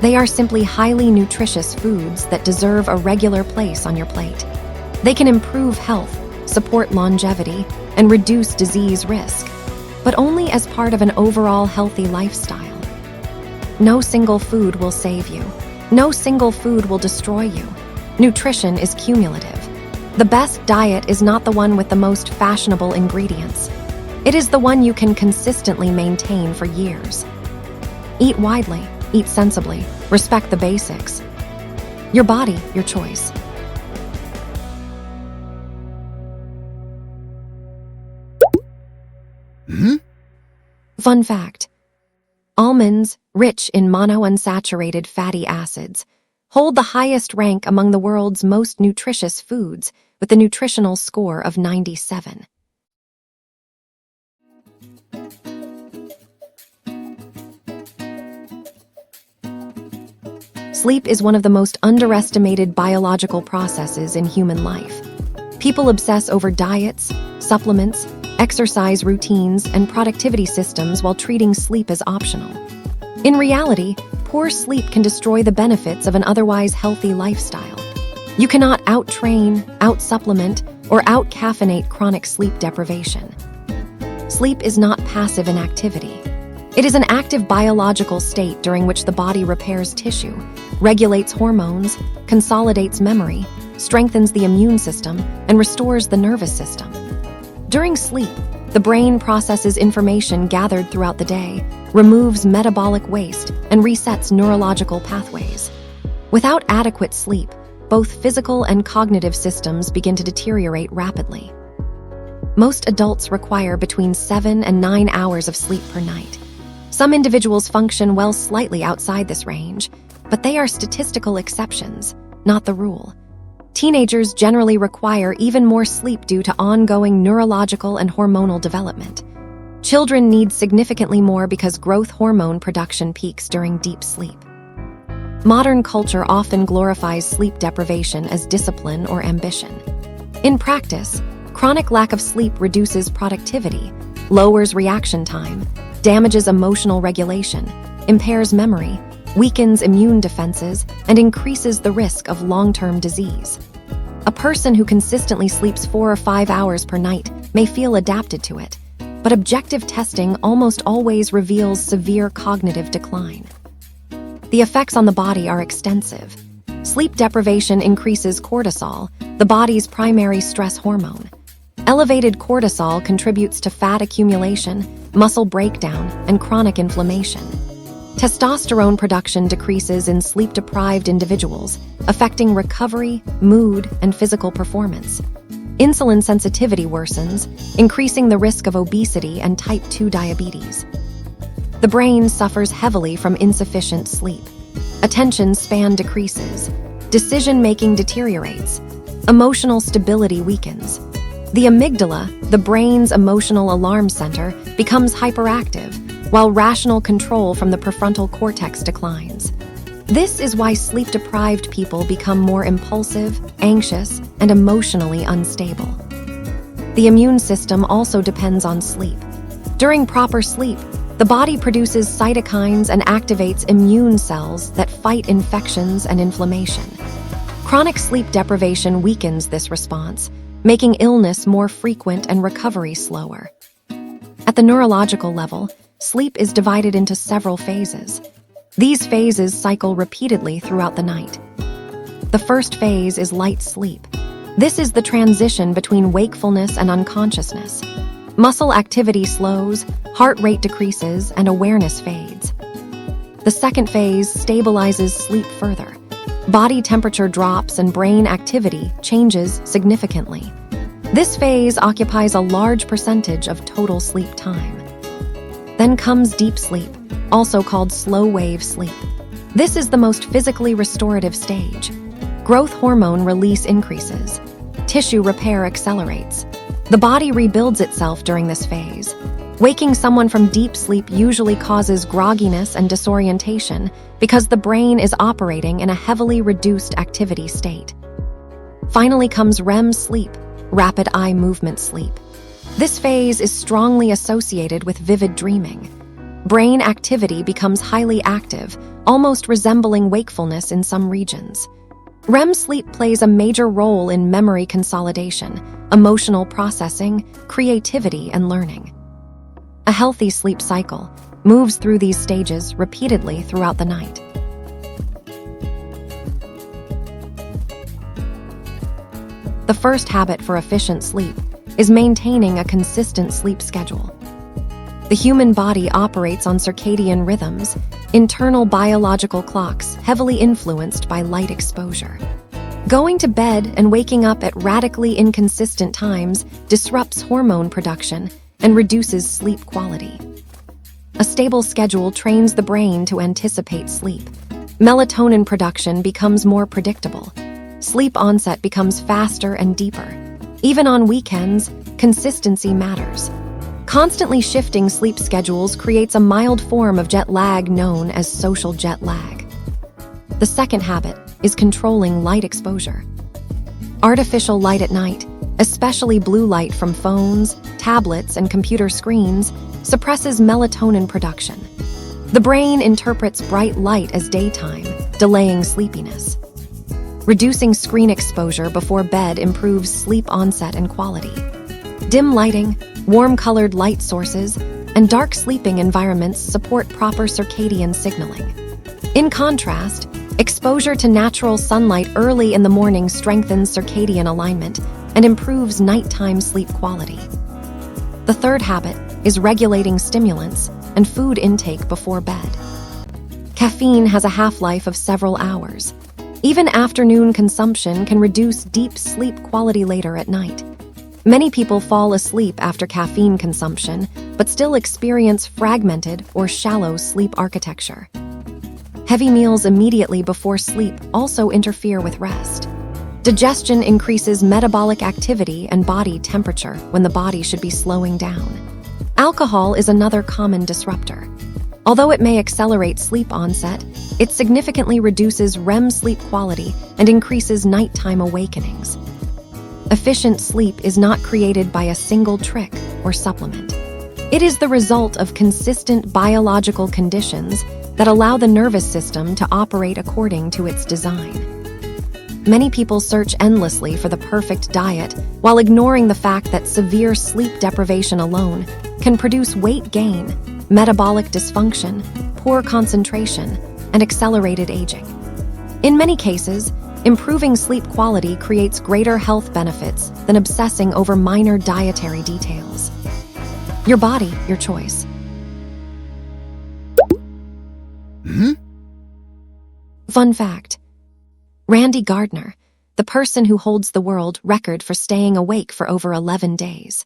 They are simply highly nutritious foods that deserve a regular place on your plate. They can improve health, support longevity, and reduce disease risk, but only as part of an overall healthy lifestyle. No single food will save you. No single food will destroy you. Nutrition is cumulative. The best diet is not the one with the most fashionable ingredients. It is the one you can consistently maintain for years. Eat widely, eat sensibly, respect the basics. Your body, your choice. Fun fact: almonds, rich in monounsaturated fatty acids, hold the highest rank among the world's most nutritious foods with a nutritional score of 97. Sleep is one of the most underestimated biological processes in human life. People obsess over diets, supplements, exercise routines, and productivity systems while treating sleep as optional. In reality, poor sleep can destroy the benefits of an otherwise healthy lifestyle. You cannot out-train, out-supplement, or out-caffeinate chronic sleep deprivation. Sleep is not passive inactivity. It is an active biological state during which the body repairs tissue, regulates hormones, consolidates memory, strengthens the immune system, and restores the nervous system. During sleep, the brain processes information gathered throughout the day, removes metabolic waste, and resets neurological pathways. Without adequate sleep, both physical and cognitive systems begin to deteriorate rapidly. Most adults require between 7 and 9 hours of sleep per night. Some individuals function well slightly outside this range, but they are statistical exceptions, not the rule. Teenagers generally require even more sleep due to ongoing neurological and hormonal development. Children need significantly more because growth hormone production peaks during deep sleep. Modern culture often glorifies sleep deprivation as discipline or ambition. In practice, chronic lack of sleep reduces productivity, lowers reaction time, damages emotional regulation, impairs memory, weakens immune defenses, and increases the risk of long-term disease. A person who consistently sleeps 4 or 5 hours per night may feel adapted to it, but objective testing almost always reveals severe cognitive decline. The effects on the body are extensive. Sleep deprivation increases cortisol, the body's primary stress hormone. Elevated cortisol contributes to fat accumulation, muscle breakdown, and chronic inflammation. Testosterone production decreases in sleep-deprived individuals, affecting recovery, mood, and physical performance. Insulin sensitivity worsens, increasing the risk of obesity and type 2 diabetes. The brain suffers heavily from insufficient sleep. Attention span decreases. Decision-making deteriorates. Emotional stability weakens. The amygdala, the brain's emotional alarm center, becomes hyperactive, while rational control from the prefrontal cortex declines. This is why sleep-deprived people become more impulsive, anxious, and emotionally unstable. The immune system also depends on sleep. During proper sleep, the body produces cytokines and activates immune cells that fight infections and inflammation. Chronic sleep deprivation weakens this response, making illness more frequent and recovery slower. At the neurological level, sleep is divided into several phases. These phases cycle repeatedly throughout the night. The first phase is light sleep. This is the transition between wakefulness and unconsciousness. Muscle activity slows, heart rate decreases, and awareness fades. The second phase stabilizes sleep further. Body temperature drops and brain activity changes significantly. This phase occupies a large percentage of total sleep time. Then comes deep sleep, also called slow-wave sleep. This is the most physically restorative stage. Growth hormone release increases. Tissue repair accelerates. The body rebuilds itself during this phase. Waking someone from deep sleep usually causes grogginess and disorientation because the brain is operating in a heavily reduced activity state. Finally comes REM sleep, rapid eye movement sleep. This phase is strongly associated with vivid dreaming. Brain activity becomes highly active, almost resembling wakefulness in some regions. REM sleep plays a major role in memory consolidation, emotional processing, creativity, and learning. A healthy sleep cycle moves through these stages repeatedly throughout the night. The first habit for efficient sleep is maintaining a consistent sleep schedule. The human body operates on circadian rhythms, internal biological clocks heavily influenced by light exposure. Going to bed and waking up at radically inconsistent times disrupts hormone production and reduces sleep quality. A stable schedule trains the brain to anticipate sleep. Melatonin production becomes more predictable. Sleep onset becomes faster and deeper. Even on weekends, consistency matters. Constantly shifting sleep schedules creates a mild form of jet lag known as social jet lag. The second habit is controlling light exposure. Artificial light at night, especially blue light from phones, tablets, and computer screens, suppresses melatonin production. The brain interprets bright light as daytime, delaying sleepiness. Reducing screen exposure before bed improves sleep onset and quality. Dim lighting, warm-colored light sources, and dark sleeping environments support proper circadian signaling. In contrast, exposure to natural sunlight early in the morning strengthens circadian alignment and improves nighttime sleep quality. The third habit is regulating stimulants and food intake before bed. Caffeine has a half-life of several hours. Even afternoon consumption can reduce deep sleep quality later at night. Many people fall asleep after caffeine consumption, but still experience fragmented or shallow sleep architecture. Heavy meals immediately before sleep also interfere with rest. Digestion increases metabolic activity and body temperature when the body should be slowing down. Alcohol is another common disruptor. Although it may accelerate sleep onset, it significantly reduces REM sleep quality and increases nighttime awakenings. Efficient sleep is not created by a single trick or supplement. It is the result of consistent biological conditions that allow the nervous system to operate according to its design. Many people search endlessly for the perfect diet while ignoring the fact that severe sleep deprivation alone can produce weight gain, metabolic dysfunction, poor concentration, and accelerated aging. In many cases, improving sleep quality creates greater health benefits than obsessing over minor dietary details. Your body, your choice. Fun fact: Randy Gardner, the person who holds the world record for staying awake for over 11 days.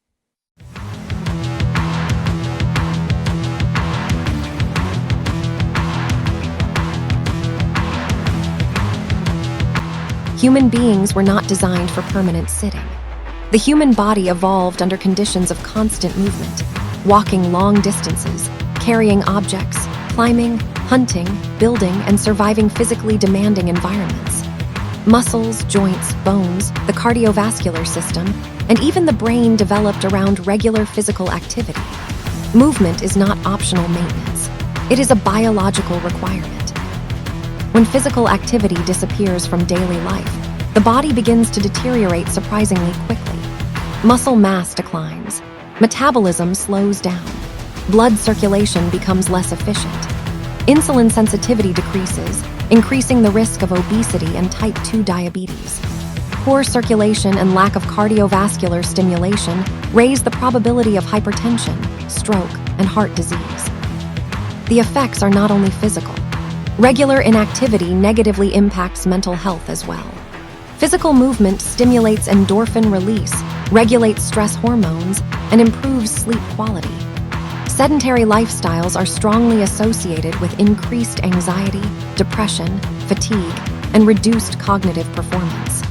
Human beings were not designed for permanent sitting. The human body evolved under conditions of constant movement, walking long distances, carrying objects, climbing, hunting, building, and surviving physically demanding environments. Muscles, joints, bones, the cardiovascular system, and even the brain developed around regular physical activity. Movement is not optional maintenance. It is a biological requirement. When physical activity disappears from daily life, the body begins to deteriorate surprisingly quickly. Muscle mass declines. Metabolism slows down. Blood circulation becomes less efficient. Insulin sensitivity decreases, increasing the risk of obesity and type 2 diabetes. Poor circulation and lack of cardiovascular stimulation raise the probability of hypertension, stroke, and heart disease. The effects are not only physical. Regular inactivity negatively impacts mental health as well. Physical movement stimulates endorphin release, regulates stress hormones, and improves sleep quality. Sedentary lifestyles are strongly associated with increased anxiety, depression, fatigue, and reduced cognitive performance.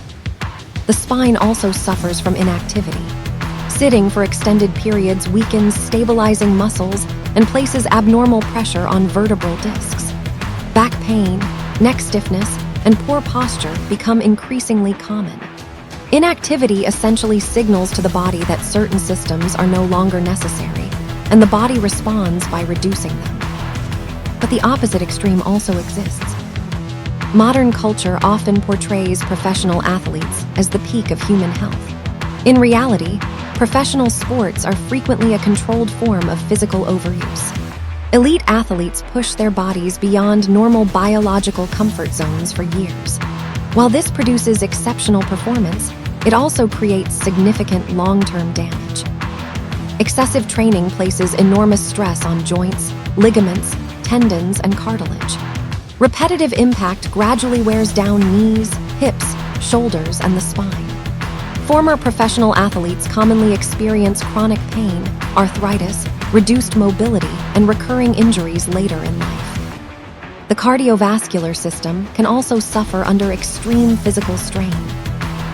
The spine also suffers from inactivity. Sitting for extended periods weakens stabilizing muscles and places abnormal pressure on vertebral discs. Back pain, neck stiffness, and poor posture become increasingly common. Inactivity essentially signals to the body that certain systems are no longer necessary, and the body responds by reducing them. But the opposite extreme also exists. Modern culture often portrays professional athletes as the peak of human health. In reality, professional sports are frequently a controlled form of physical overuse. Elite athletes push their bodies beyond normal biological comfort zones for years. While this produces exceptional performance, it also creates significant long-term damage. Excessive training places enormous stress on joints, ligaments, tendons, and cartilage. Repetitive impact gradually wears down knees, hips, shoulders, and the spine. Former professional athletes commonly experience chronic pain, arthritis, reduced mobility, and recurring injuries later in life. The cardiovascular system can also suffer under extreme physical strain.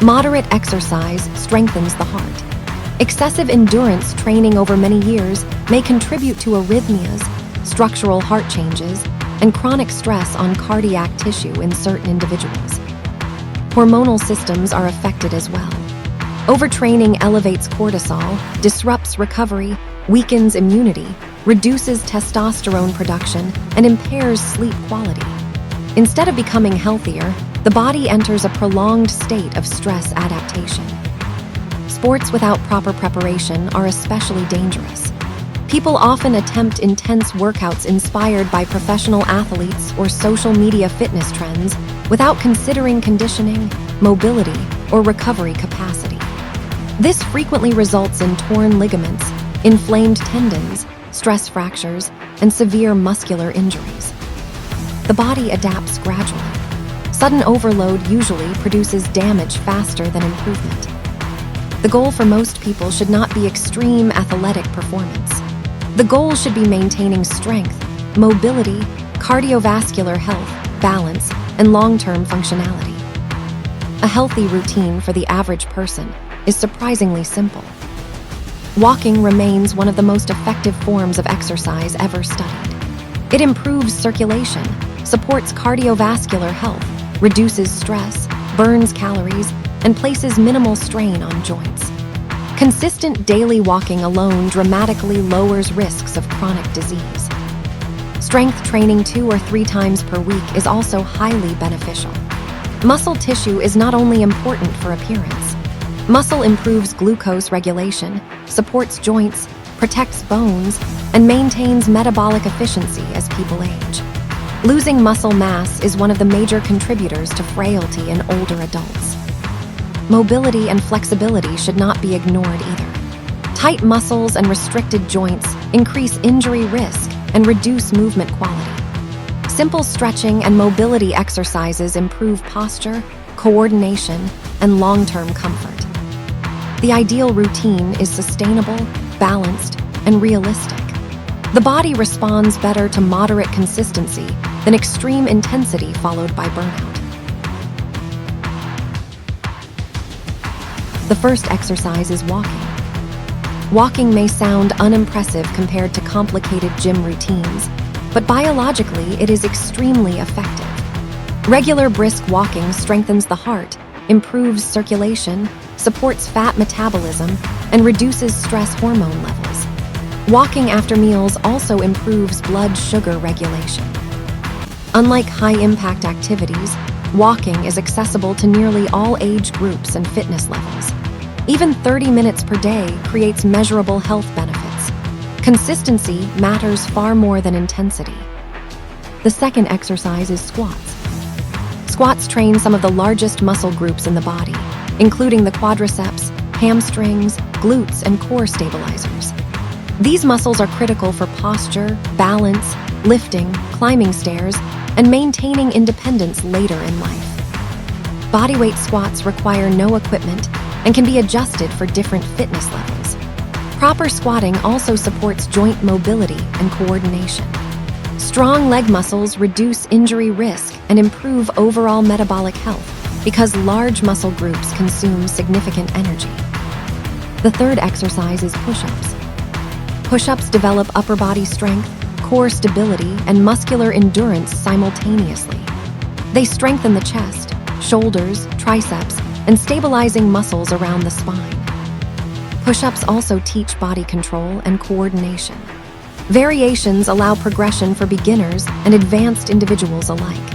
Moderate exercise strengthens the heart. Excessive endurance training over many years may contribute to arrhythmias, structural heart changes, and chronic stress on cardiac tissue in certain individuals. Hormonal systems are affected as well. Overtraining elevates cortisol, disrupts recovery, weakens immunity, reduces testosterone production, and impairs sleep quality. Instead of becoming healthier, the body enters a prolonged state of stress adaptation. Sports without proper preparation are especially dangerous. People often attempt intense workouts inspired by professional athletes or social media fitness trends without considering conditioning, mobility, or recovery capacity. This frequently results in torn ligaments, inflamed tendons, stress fractures, and severe muscular injuries. The body adapts gradually. Sudden overload usually produces damage faster than improvement. The goal for most people should not be extreme athletic performance. The goal should be maintaining strength, mobility, cardiovascular health, balance, and long-term functionality. A healthy routine for the average person is surprisingly simple. Walking remains one of the most effective forms of exercise ever studied. It improves circulation, supports cardiovascular health, reduces stress, burns calories, and places minimal strain on joints. Consistent daily walking alone dramatically lowers risks of chronic disease. Strength training 2 or 3 times per week is also highly beneficial. Muscle tissue is not only important for appearance. Muscle improves glucose regulation, supports joints, protects bones, and maintains metabolic efficiency as people age. Losing muscle mass is one of the major contributors to frailty in older adults. Mobility and flexibility should not be ignored either. Tight muscles and restricted joints increase injury risk and reduce movement quality. Simple stretching and mobility exercises improve posture, coordination, and long-term comfort. The ideal routine is sustainable, balanced, and realistic. The body responds better to moderate consistency than extreme intensity followed by burnout. The first exercise is walking. Walking may sound unimpressive compared to complicated gym routines, but biologically it is extremely effective. Regular brisk walking strengthens the heart, improves circulation, supports fat metabolism, and reduces stress hormone levels. Walking after meals also improves blood sugar regulation. Unlike high-impact activities, walking is accessible to nearly all age groups and fitness levels. Even 30 minutes per day creates measurable health benefits. Consistency matters far more than intensity. The second exercise is squats. Squats train some of the largest muscle groups in the body, including the quadriceps, hamstrings, glutes, and core stabilizers. These muscles are critical for posture, balance, lifting, climbing stairs, and maintaining independence later in life. Bodyweight squats require no equipment and can be adjusted for different fitness levels. Proper squatting also supports joint mobility and coordination. Strong leg muscles reduce injury risk and improve overall metabolic health because large muscle groups consume significant energy. The third exercise is push-ups. Push-ups develop upper body strength, core stability, and muscular endurance simultaneously. They strengthen the chest, shoulders, triceps, and stabilizing muscles around the spine. Push-ups also teach body control and coordination. Variations allow progression for beginners and advanced individuals alike.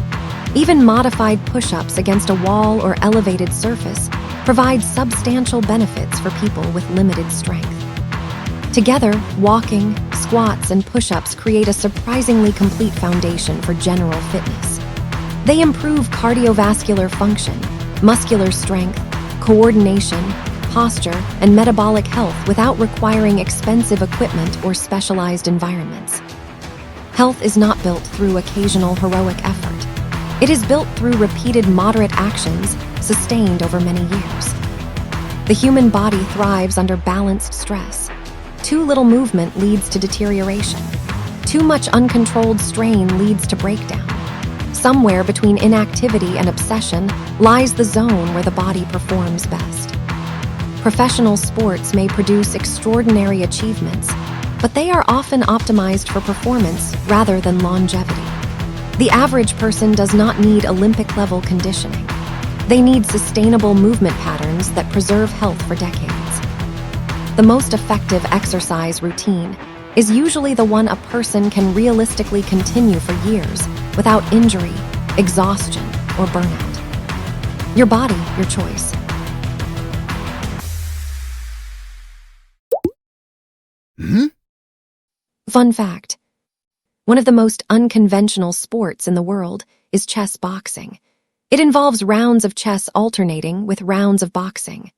Even modified push-ups against a wall or elevated surface provide substantial benefits for people with limited strength. Together, walking, squats, and push-ups create a surprisingly complete foundation for general fitness. They improve cardiovascular function, muscular strength, coordination, posture, and metabolic health without requiring expensive equipment or specialized environments. Health is not built through occasional heroic effort. It is built through repeated moderate actions sustained over many years. The human body thrives under balanced stress. Too little movement leads to deterioration. Too much uncontrolled strain leads to breakdown. Somewhere between inactivity and obsession lies the zone where the body performs best. Professional sports may produce extraordinary achievements, but they are often optimized for performance rather than longevity. The average person does not need Olympic-level conditioning. They need sustainable movement patterns that preserve health for decades. The most effective exercise routine is usually the one a person can realistically continue for years without injury, exhaustion, or burnout. Your body, your choice. Fun fact: one of the most unconventional sports in the world is chess boxing. It involves rounds of chess alternating with rounds of boxing.